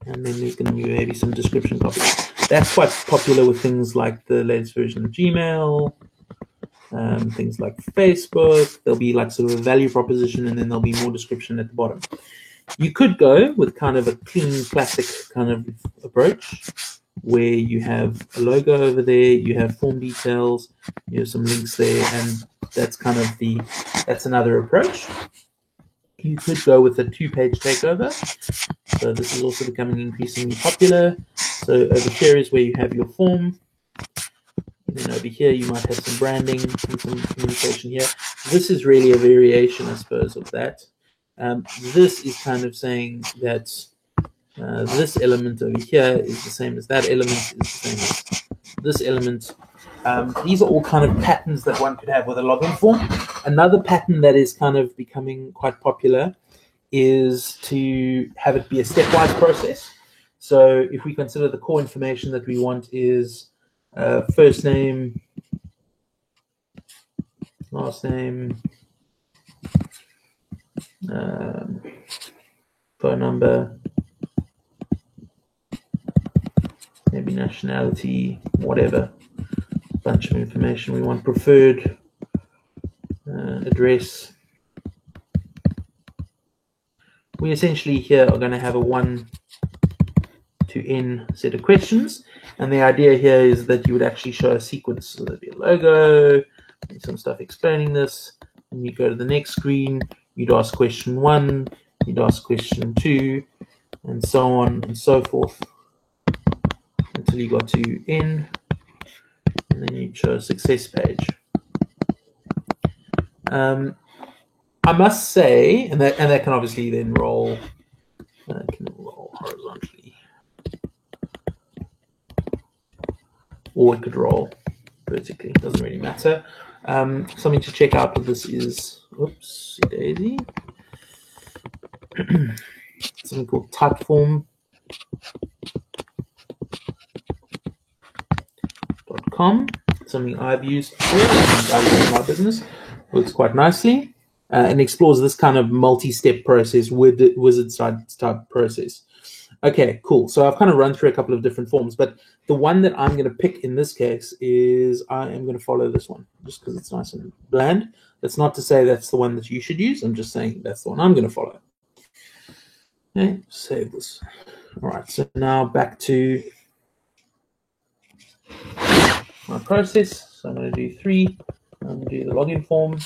And then there's going to be maybe some description copy. That's quite popular with things like the latest version of Gmail, things like Facebook. There'll be like sort of a value proposition, and then there'll be more description at the bottom. You could go with kind of a clean, classic kind of approach, where you have a logo over there, you have form details, you have some links there, and that's kind of that's another approach. You could go with a 2-page takeover. So this is also becoming increasingly popular. So over here is where you have your form. And then over here you might have some branding and some communication here. This is really a variation, I suppose, of that. This is kind of saying that this element over here is the same as that element, is the same as this element. These are all kind of patterns that one could have with a login form. Another pattern that is kind of becoming quite popular is to have it be a stepwise process. So if we consider the core information that we want is first name, last name, phone number, maybe nationality, whatever, bunch of information we want, preferred address. We essentially here are going to have a 1 to n set of questions, and the idea here is that you would actually show a sequence. So there'd be a logo, some stuff explaining this, and you go to the next screen, you'd ask question 1, you'd ask question 2, and so on and so forth until you got to n, and then you show a success page. I must say, and that can obviously then roll horizontally. Or it could roll vertically, doesn't really matter. Something to check out with this is, oops, daisy. Something called typeform.com. Something I've used before in my business. Works quite nicely and explores this kind of multi-step process with the wizard type process. Okay, cool. So I've kind of run through a couple of different forms, but the one that I'm going to pick in this case is I am going to follow this one just because it's nice and bland. That's not to say that's the one that you should use. I'm just saying that's the one I'm going to follow. Okay, save this. All right, so now back to my process. So I'm going to do 3. I'm going to do the login form.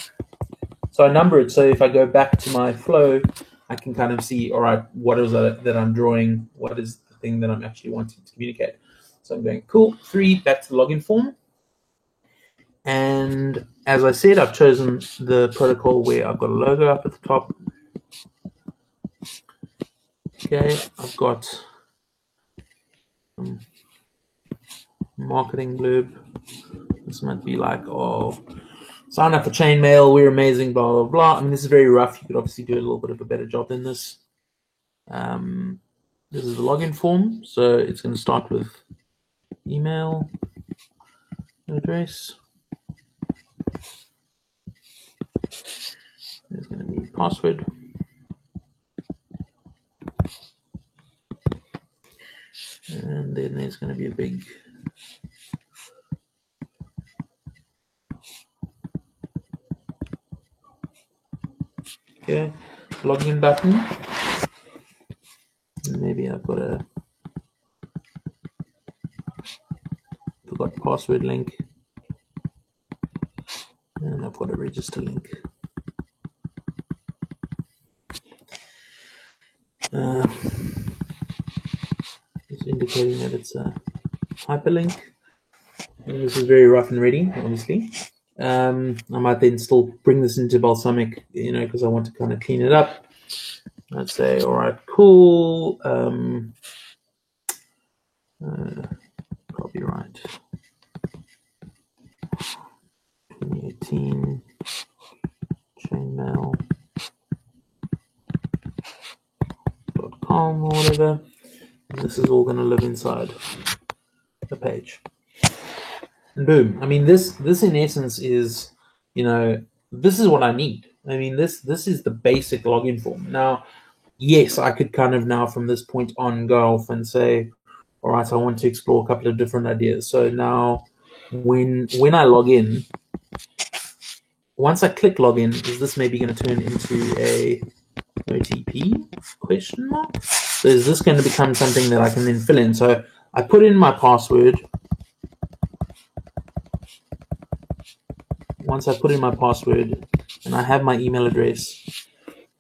So I number it. So if I go back to my flow, I can kind of see, all right, what is that I'm drawing? What is the thing that I'm actually wanting to communicate? So I'm going, cool, 3, back to the login form. And as I said, I've chosen the protocol where I've got a logo up at the top. Okay, I've got marketing blurb. This might be like, oh, sign up for chainmail, we're amazing, blah, blah, blah. I mean, this is very rough. You could obviously do a little bit of a better job than this. This is the login form. So it's going to start with email address. There's going to be password. And then there's going to be a big login button. And maybe I've got a forgot password link. And I've got a register link. It's indicating that it's a hyperlink. And this is very rough and ready, obviously. I might then still bring this into Balsamiq, because I want to kind of clean it up. I'd say, all right, cool. Copyright 2018 chainmail.com or whatever. And this is all going to live inside the page. And boom. I mean, this in essence is, this is what I need. I mean, this is the basic login form. Now, yes, I could kind of now from this point on go off and say, all right, I want to explore a couple of different ideas. So now when I log in, once I click login, is this maybe going to turn into a OTP question mark? So is this going to become something that I can then fill in? So I put in my password. Once I put in my password and I have my email address,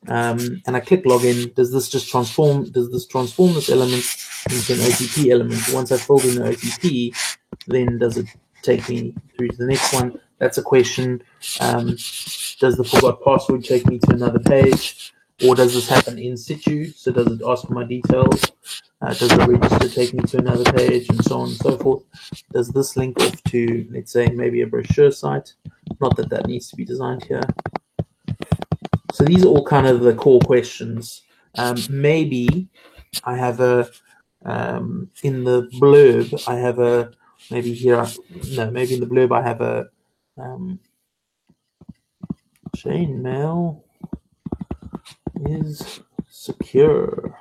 and I click login, does this transform this element into an OTP element? Once I've filled in the OTP, then does it take me through to the next one? That's a question. Does the forgot password take me to another page? Or does this happen in situ? So does it ask for my details? Does the register take me to another page, and so on and so forth? Does this link off to, let's say, maybe a brochure site? Not that that needs to be designed here. So these are all kind of the core questions. Maybe I have a, in the blurb, I have a, maybe here, maybe in the blurb I have a chainmail is secure.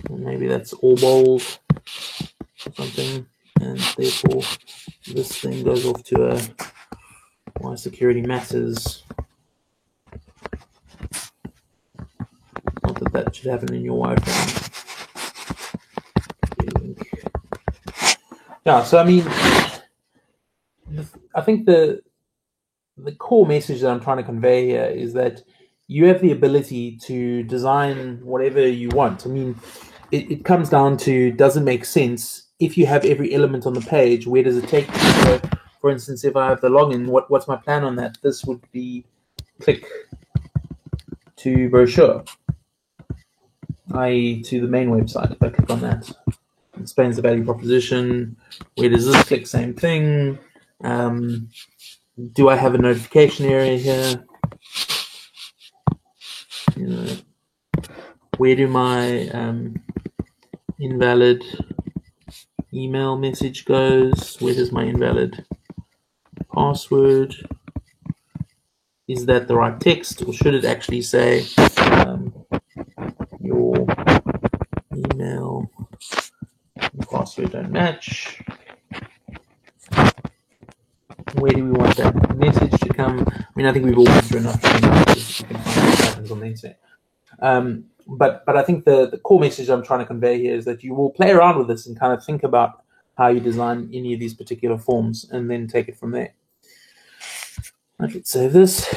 And maybe that's all bold or something, and therefore this thing goes off to a why security matters. Not that that should happen in your wireframe. Yeah, so I mean, I think the core message that I'm trying to convey here is that you have the ability to design whatever you want. I mean, it comes down to, does it make sense? If you have every element on the page, where does it take you? So, for instance, if I have the login, what's my plan on that? This would be click to brochure. i.e. to the main website. If I click on that, it explains the value proposition. Where does this click? Same thing. Do I have a notification area here? You know, where do my invalid email message goes? Where does my invalid password? Is that the right text, or should it actually say your email and password don't match? Where do we want that message to come? I mean, I think we've all been through enough training because you can find patterns on the internet. But I think the core message I'm trying to convey here is that you will play around with this and kind of think about how you design any of these particular forms and then take it from there. Right, let's save this.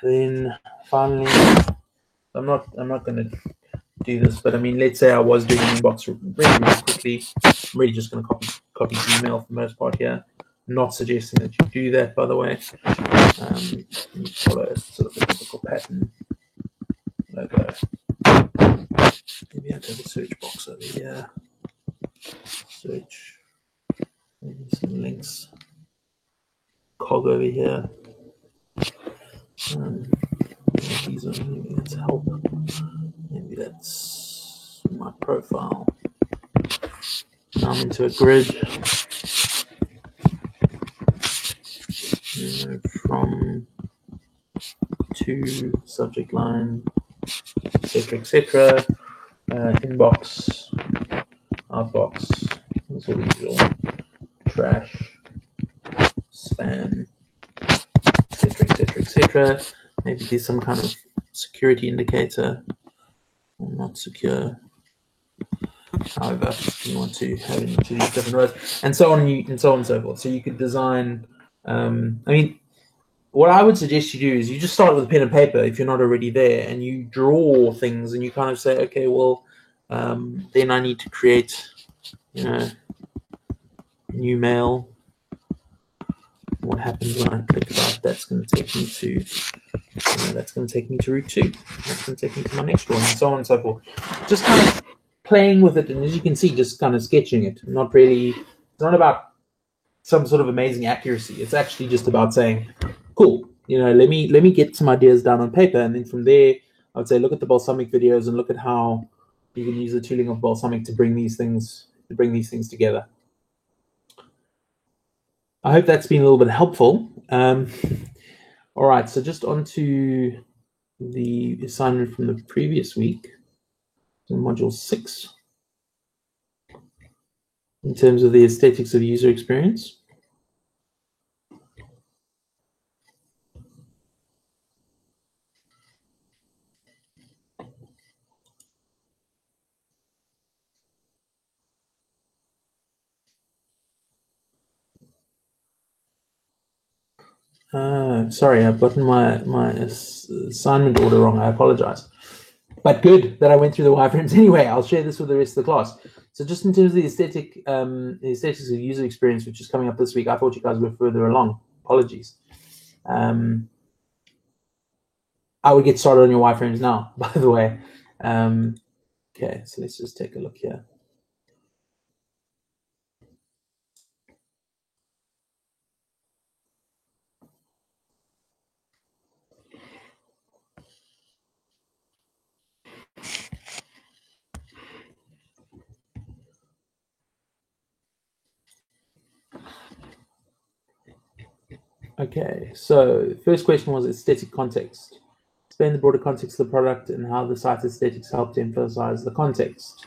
Then finally, I'm not going to do this, but I mean, let's say I was doing an inbox really quickly. I'm really just going to copy Gmail for the most part here. I'm not suggesting that you do that, by the way. You follow sort of a typical pattern. Logo. Maybe I have a search box over here. Search. Maybe some links. Cog over here. These are maybe that's help. Maybe that's my profile. Now I'm into a grid. From to subject line, etc., etc. Inbox, outbox, that's all usual. Trash, spam, etc., etc., etc. Maybe there's some kind of security indicator, or not secure. However, you want to have it into these different rows, and so on and so forth. So you could design. I mean, what I would suggest you do is you just start with a pen and paper if you're not already there, and you draw things, and you kind of say, okay, well, then I need to create, new mail. What happens when I click that? That's going to take me to. That's going to take me to route 2. That's going to take me to my next drawing, and so on and so forth. Just kind of playing with it, and as you can see, just kind of sketching it. Not really. It's not about some sort of amazing accuracy. It's actually just about saying, cool, let me get some ideas down on paper, and then from there, I would say look at the Balsamiq videos and look at how you can use the tooling of Balsamiq to bring these things together. I hope that's been a little bit helpful. All right, so just on to the assignment from the previous week, so module 6, in terms of the aesthetics of user experience. Sorry, I've gotten my assignment order wrong. I apologize. But good that I went through the wireframes anyway. I'll share this with the rest of the class. So just in terms of the aesthetics of user experience, which is coming up this week, I thought you guys were further along. Apologies. I would get started on your wireframes now, by the way. Okay, so let's just take a look here. Okay, so first question was aesthetic context. Explain the broader context of the product and how the site aesthetics help to emphasize the context.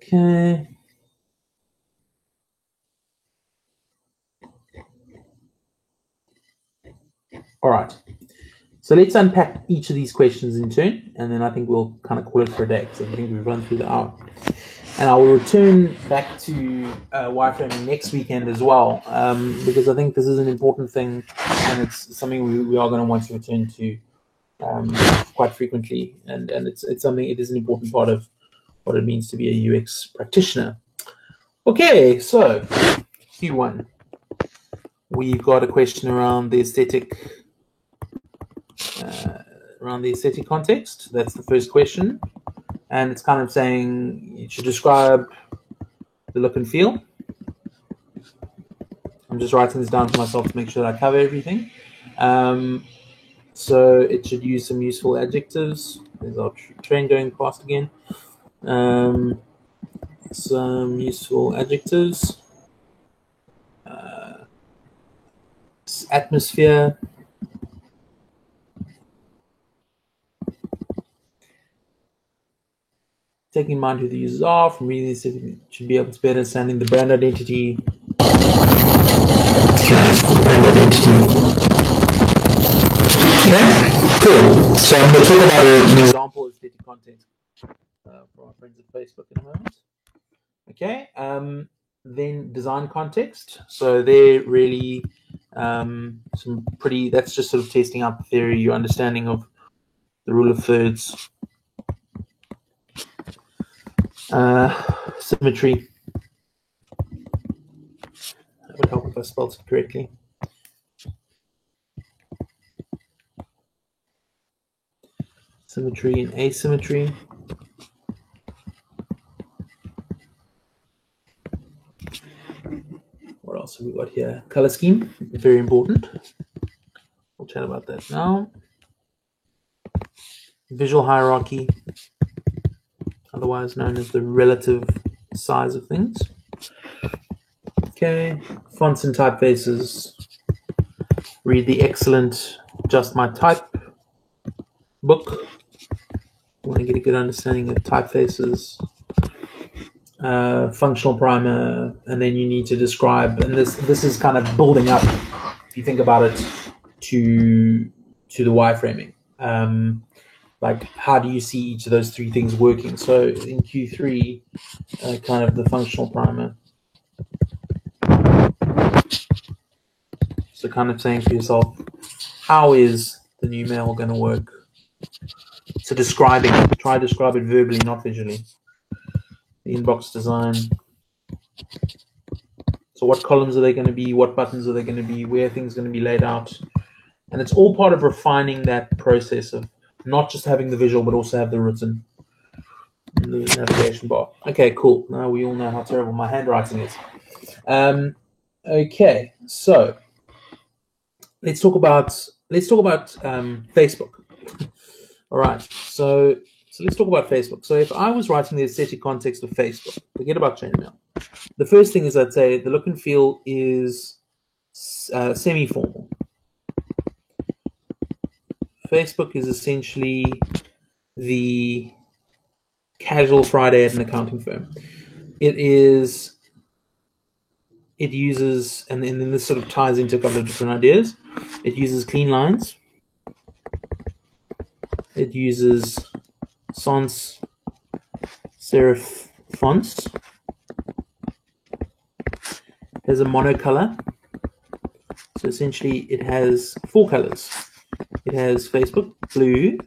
Okay. All right. So let's unpack each of these questions in turn, and then I think we'll kind of call it for a day, because I think we've run through the hour. And I will return back to wireframing next weekend as well, because I think this is an important thing, and it's something we are going to want to return to quite frequently, and it's something. It is an important part of what it means to be a UX practitioner. Okay, so Q1, we've got a question around the aesthetic context. That's the first question, and it's kind of saying you should describe the look and feel. I'm just writing this down for myself to make sure that I cover everything. So it should use some useful adjectives. There's our train going past again. Some useful adjectives. Atmosphere. Taking in mind who the users are, from reading this, it should be able to better understanding the brand identity. Okay, cool. So I'm going to talk about an example of aesthetic content from our friends at Facebook in a moment. Okay, then design context. So they're really that's just sort of testing out the theory, your understanding of the rule of thirds. Symmetry. That would help if I spelled it correctly. Symmetry and asymmetry. What else have we got here? Color scheme, very important. We'll chat about that now. Visual hierarchy, otherwise known as the relative size of things. Okay, fonts and typefaces. Read the excellent Just My Type book. You want to get a good understanding of typefaces. Functional primer, and then you need to describe, and this is kind of building up, if you think about it, to the wireframing. Like, how do you see each of those three things working? So in Q3, kind of the functional primer. So kind of saying to yourself, how is the new mail going to work? So describing it, try to describe it verbally, not visually. The inbox design. So what columns are they going to be? What buttons are they going to be? Where are things going to be laid out? And it's all part of refining that process of not just having the visual, but also have the written in the navigation bar. Okay, cool. Now we all know how terrible my handwriting is. Okay, so let's talk about Facebook. All right, so let's talk about Facebook. So if I was writing the aesthetic context of Facebook, forget about chainmail. The first thing is I'd say the look and feel is semi-formal. Facebook is essentially the casual Friday at an accounting firm. It uses, and then this sort of ties into a couple of different ideas. It uses clean lines. It uses sans serif fonts. It has a monocolor. So essentially it has four colors. It has Facebook blue,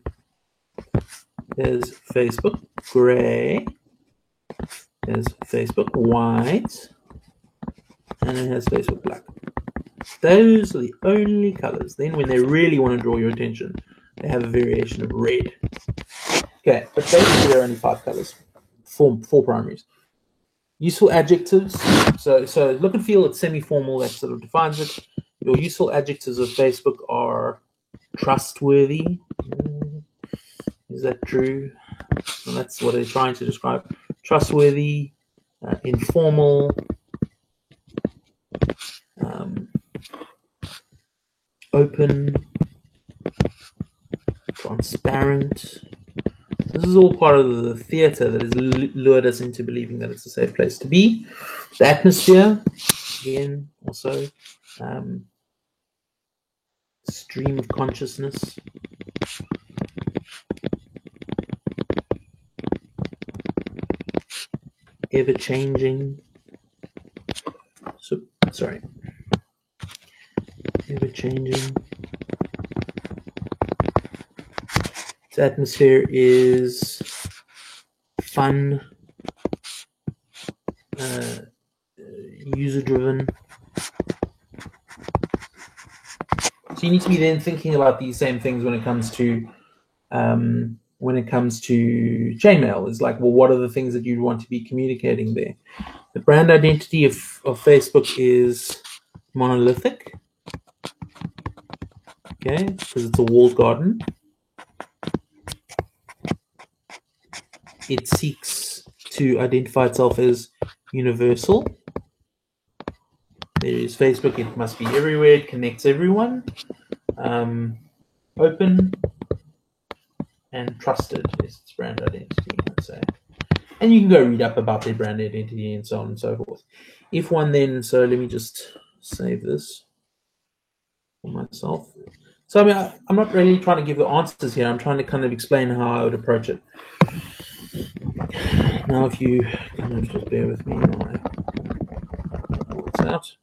it has Facebook gray, it has Facebook white, and it has Facebook black. Those are the only colors. Then when they really want to draw your attention, they have a variation of red. Okay, but basically there are only 5 colors, four primaries. Useful adjectives. So look and feel, it's semi-formal, that sort of defines it. Your useful adjectives of Facebook are trustworthy. Is that true? Well, that's what they're trying to describe. Trustworthy, informal, open, transparent. This is all part of the theater that has lured us into believing that it's a safe place to be. The atmosphere, again, also stream of consciousness. Ever-changing. So, sorry. Ever-changing. Its atmosphere is fun, user-driven. So you need to be then thinking about these same things when it comes to chainmail. Is like, well, what are the things that you want to be communicating there? The brand identity of Facebook is monolithic, okay, because it's a walled garden. It seeks to identify itself as universal. There is Facebook, it must be everywhere, it connects everyone. Open and trusted is its brand identity, I'd say. And you can go read up about their brand identity and so on and so forth. If one then, so let me just save this for myself. So I mean, I'm not really trying to give the answers here. I'm trying to kind of explain how I would approach it. Now, if you kind of just bear with me while I pull this out.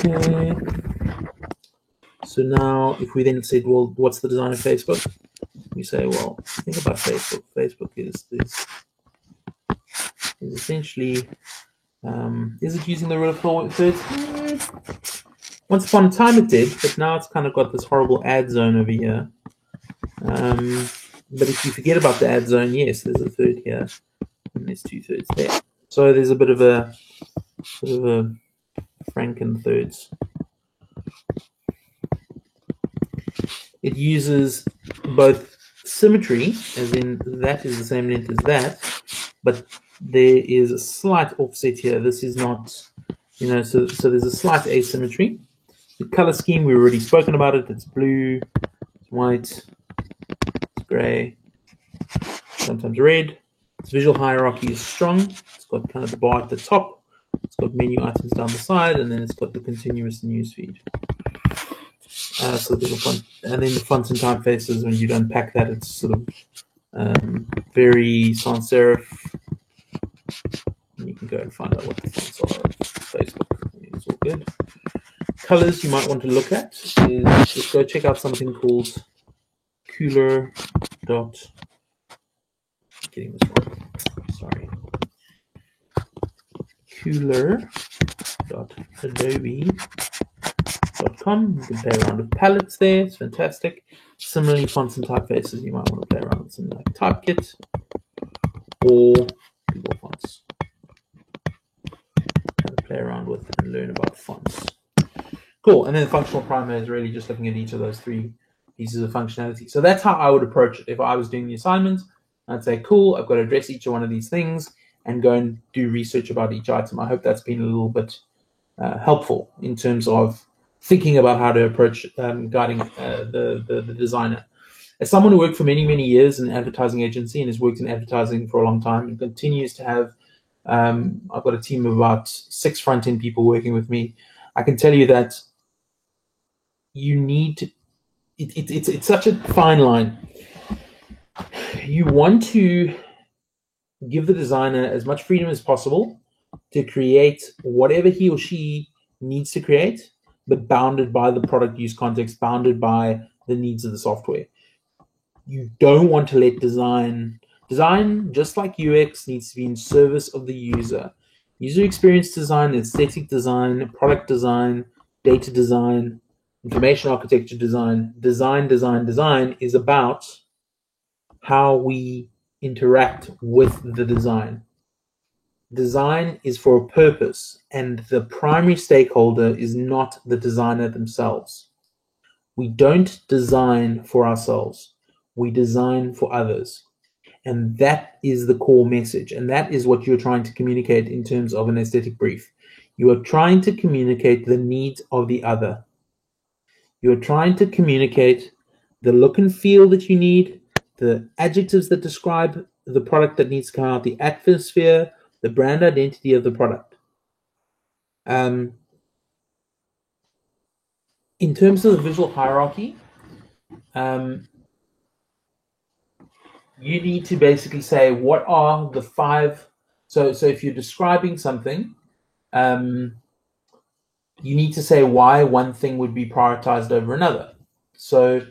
Okay. So now, if we then said, well, what's the design of Facebook? We say, well, think about Facebook. Facebook is essentially, is it using the rule of thirds? Once upon a time it did, but now it's kind of got this horrible ad zone over here. But if you forget about the ad zone, yes, there's a third here, and there's 2/3 there. So there's a bit of a Franken thirds. It uses both symmetry, as in that is the same length as that, but there is a slight offset here. This is not, so there's a slight asymmetry. The color scheme, we've already spoken about it. It's blue, it's white, it's gray, sometimes red. Its visual hierarchy is strong. It's got kind of the bar at the top. It's got menu items down the side, and then it's got the continuous newsfeed. So the font, and then the fonts and typefaces, when you unpack that, it's sort of very sans serif. And you can go and find out what the fonts are of Facebook. It's all good. Colors you might want to look at is just go check out something called Cooler. Getting this wrong. Sorry. Cooler.adobe.com. You can play around with palettes there. It's fantastic. Similarly, fonts and typefaces, you might want to play around with something like Typekit or Google Fonts. Kind of play around with and learn about fonts. Cool. And then functional primer is really just looking at each of those three pieces of functionality. So that's how I would approach it. If I was doing the assignment, I'd say, cool, I've got to address each one of these things and go and do research about each item. I hope that's been a little bit helpful in terms of thinking about how to approach guiding the designer. As someone who worked for many, many years in an advertising agency and has worked in advertising for a long time and continues to have, I've got a team of about 6 front-end people working with me. I can tell you that you need to, it's such a fine line. You want to give the designer as much freedom as possible to create whatever he or she needs to create, but bounded by the product use context, bounded by the needs of the software. You don't want to let design, just like UX, needs to be in service of the user. User experience design, aesthetic design, product design, data design, information architecture design is about how we interact with the design. Design is for a purpose, and the primary stakeholder is not the designer themselves. We don't design for ourselves. We design for others. And that is the core message. And that is what you're trying to communicate in terms of an aesthetic brief. You are trying to communicate the needs of the other. You're trying to communicate the look and feel that you need, the adjectives that describe the product that needs to come out, the atmosphere, the brand identity of the product. In terms of the visual hierarchy, you need to basically say, what are the 5, so if you're describing something, you need to say why one thing would be prioritized over another. So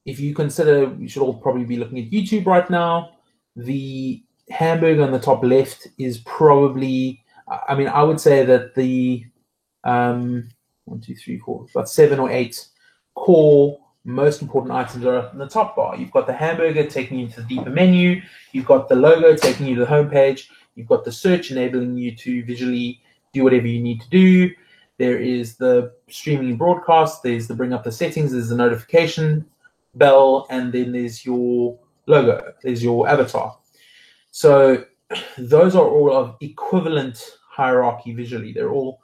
if you consider, you should all probably be looking at YouTube right now, the hamburger on the top left is probably, I mean, I would say that the 1, 2, 3, 4, about 7 or 8 core most important items are up in the top bar. You've got the hamburger taking you to the deeper menu. You've got the logo taking you to the homepage. You've got the search enabling you to visually do whatever you need to do. There is the streaming and broadcast. There's the bring up the settings. There's the notification bell, and then there's your logo. There's your avatar. So those are all of equivalent hierarchy visually. They're all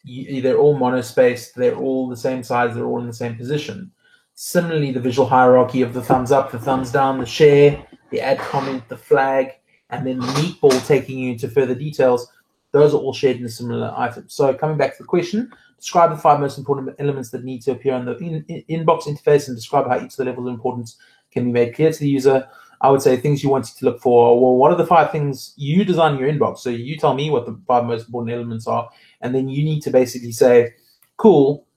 monospaced, they're all the same size, they're all in the same position. Similarly, the visual hierarchy of the thumbs up, the thumbs down, the share, the add comment, the flag, and then the meatball taking you into further details, those are all shared in a similar item. So coming back to the question, describe the 5 most important elements that need to appear on the inbox interface and describe how each of the levels of importance can be made clear to the user. I would say things you want to look for. Well, what are the 5 things you design in your inbox? So you tell me what the 5 most important elements are, and then you need to basically say, cool,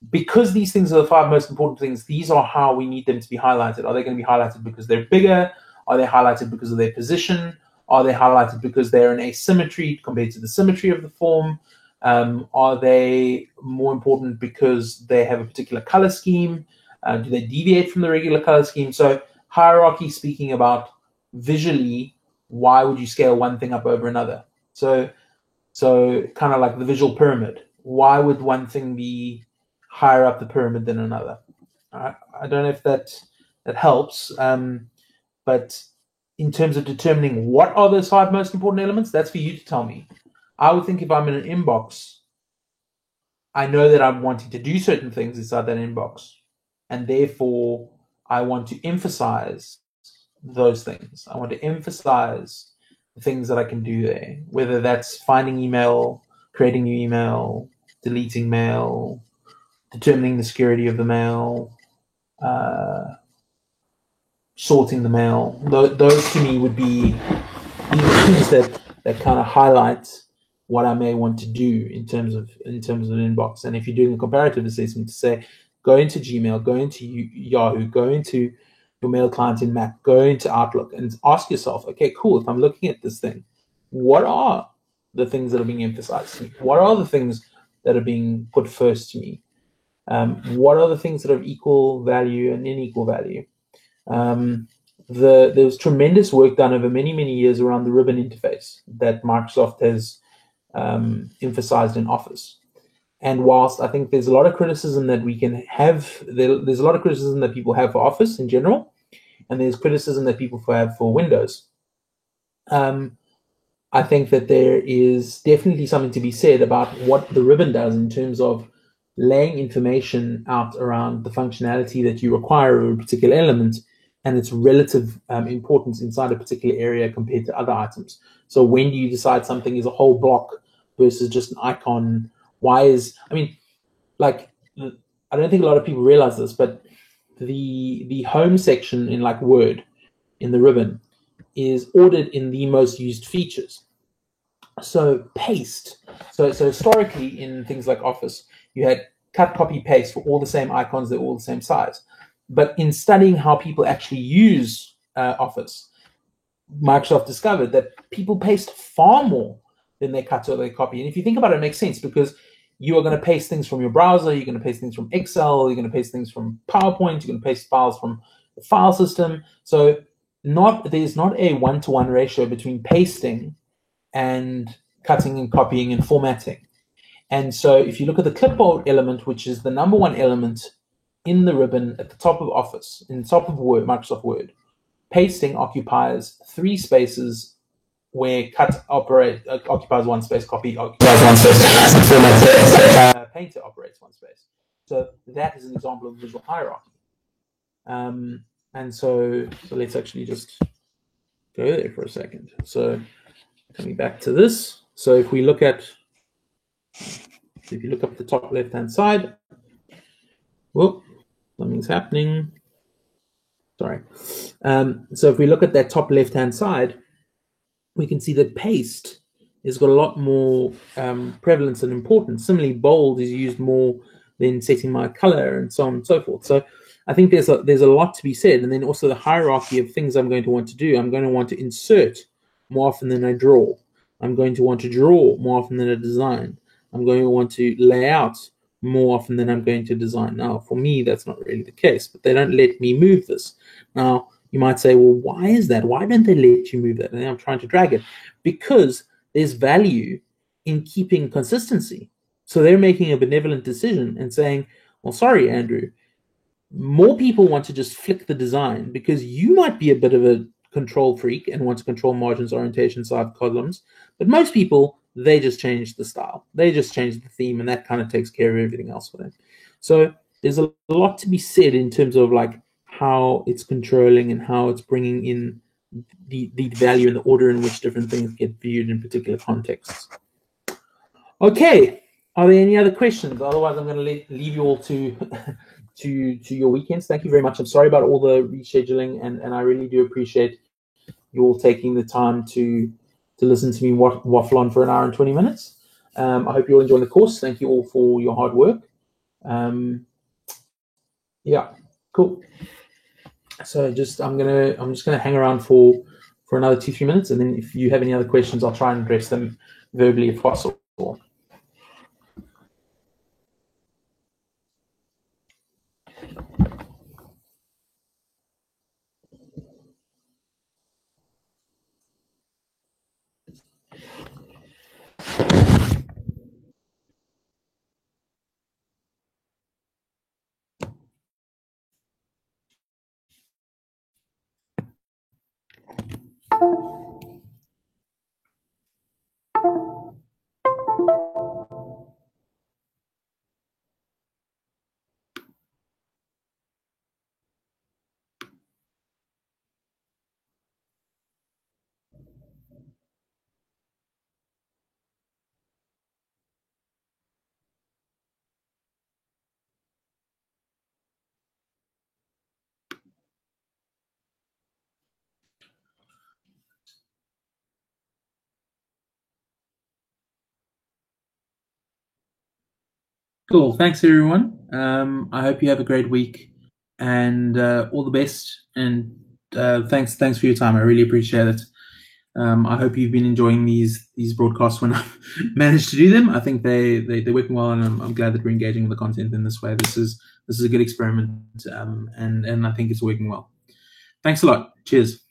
because these things are the 5 most important things, these are how we need them to be highlighted. Are they going to be highlighted because they're bigger? Are they highlighted because of their position? Are they highlighted because they're in asymmetry compared to the symmetry of the form? Are they more important because they have a particular color scheme? Do they deviate from the regular color scheme? So hierarchy, speaking about visually, why would you scale one thing up over another? So kind of like the visual pyramid. Why would one thing be higher up the pyramid than another? I don't know if that helps, but in terms of determining what are those 5 most important elements, that's for you to tell me. I would think if I'm in an inbox, I know that I'm wanting to do certain things inside that inbox, and therefore I want to emphasize those things. I want to emphasize the things that I can do there, whether that's finding email, creating new email, deleting mail, determining the security of the mail, sorting the mail. Those to me would be things that kind of highlight what I may want to do in terms of an inbox. And if you're doing a comparative assessment, to say, go into Gmail, go into Yahoo, go into your mail client in Mac, go into Outlook, and ask yourself, okay, cool, if I'm looking at this thing, what are the things that are being emphasized to me? What are the things that are being put first to me? What are the things that are of equal value and unequal value? There was tremendous work done over many, many years around the ribbon interface that Microsoft has emphasized in Office. And whilst I think there's a lot of criticism that we can have, there's a lot of criticism that people have for Office in general, and there's criticism that people have for Windows. I think that there is definitely something to be said about what the ribbon does in terms of laying information out around the functionality that you require of a particular element and its relative importance inside a particular area compared to other items. So when do you decide something is a whole block versus just an icon? I don't think a lot of people realize this, but the home section in like Word in the ribbon is ordered in the most used features. So paste. So historically in things like Office, you had cut, copy, paste for all the same icons, they're all the same size. But in studying how people actually use Office, Microsoft discovered that people paste far more than they cut or they copy. And if you think about it, it makes sense because you are going to paste things from your browser, you're going to paste things from Excel, you're going to paste things from PowerPoint, you're going to paste files from the file system. So there's not a one-to-one ratio between pasting and cutting and copying and formatting. And so if you look at the clipboard element, which is the number one element in the ribbon at the top of Office, in the top of Word, Microsoft Word, pasting occupies 3 spaces, where cut occupies 1 space, copy occupies 1 space, format painter operates 1 space. So that is an example of visual hierarchy. And so let's actually just go there for a second. So coming back to this, so if you look up the top left-hand side, whoop, something's happening. Sorry. So if we look at that top left-hand side, we can see that paste has got a lot more prevalence and importance. Similarly, bold is used more than setting my color and so on and so forth. So I think there's a lot to be said. And then also the hierarchy of things I'm going to want to do. I'm going to want to insert more often than I draw. I'm going to want to draw more often than I design. I'm going to want to lay out more often than I'm going to design. Now, for me, that's not really the case, but they don't let me move this. Now, you might say, well, why is that? Why don't they let you move that? And I'm trying to drag it. Because there's value in keeping consistency. So they're making a benevolent decision and saying, well, sorry, Andrew, more people want to just flick the design because you might be a bit of a control freak and want to control margins, orientation, side columns. But most people, they just change the style. They just change the theme, and that kind of takes care of everything else for them. So there's a lot to be said in terms of like how it's controlling and how it's bringing in the value and the order in which different things get viewed in particular contexts. Okay, are there any other questions? Otherwise, I'm going to leave you all to to your weekends. Thank you very much. I'm sorry about all the rescheduling, and I really do appreciate you all taking the time to listen to me waffle on for an hour and 20 minutes. I hope you all enjoy the course. Thank you all for your hard work. Yeah, cool. So I'm just gonna hang around for another 2-3 minutes, and then if you have any other questions, I'll try and address them verbally if possible. Cool. Thanks, everyone. I hope you have a great week, and all the best. And thanks for your time. I really appreciate it. I hope you've been enjoying these broadcasts when I've managed to do them. I think they're working well, and I'm glad that we're engaging with the content in this way. This is a good experiment, and I think it's working well. Thanks a lot. Cheers.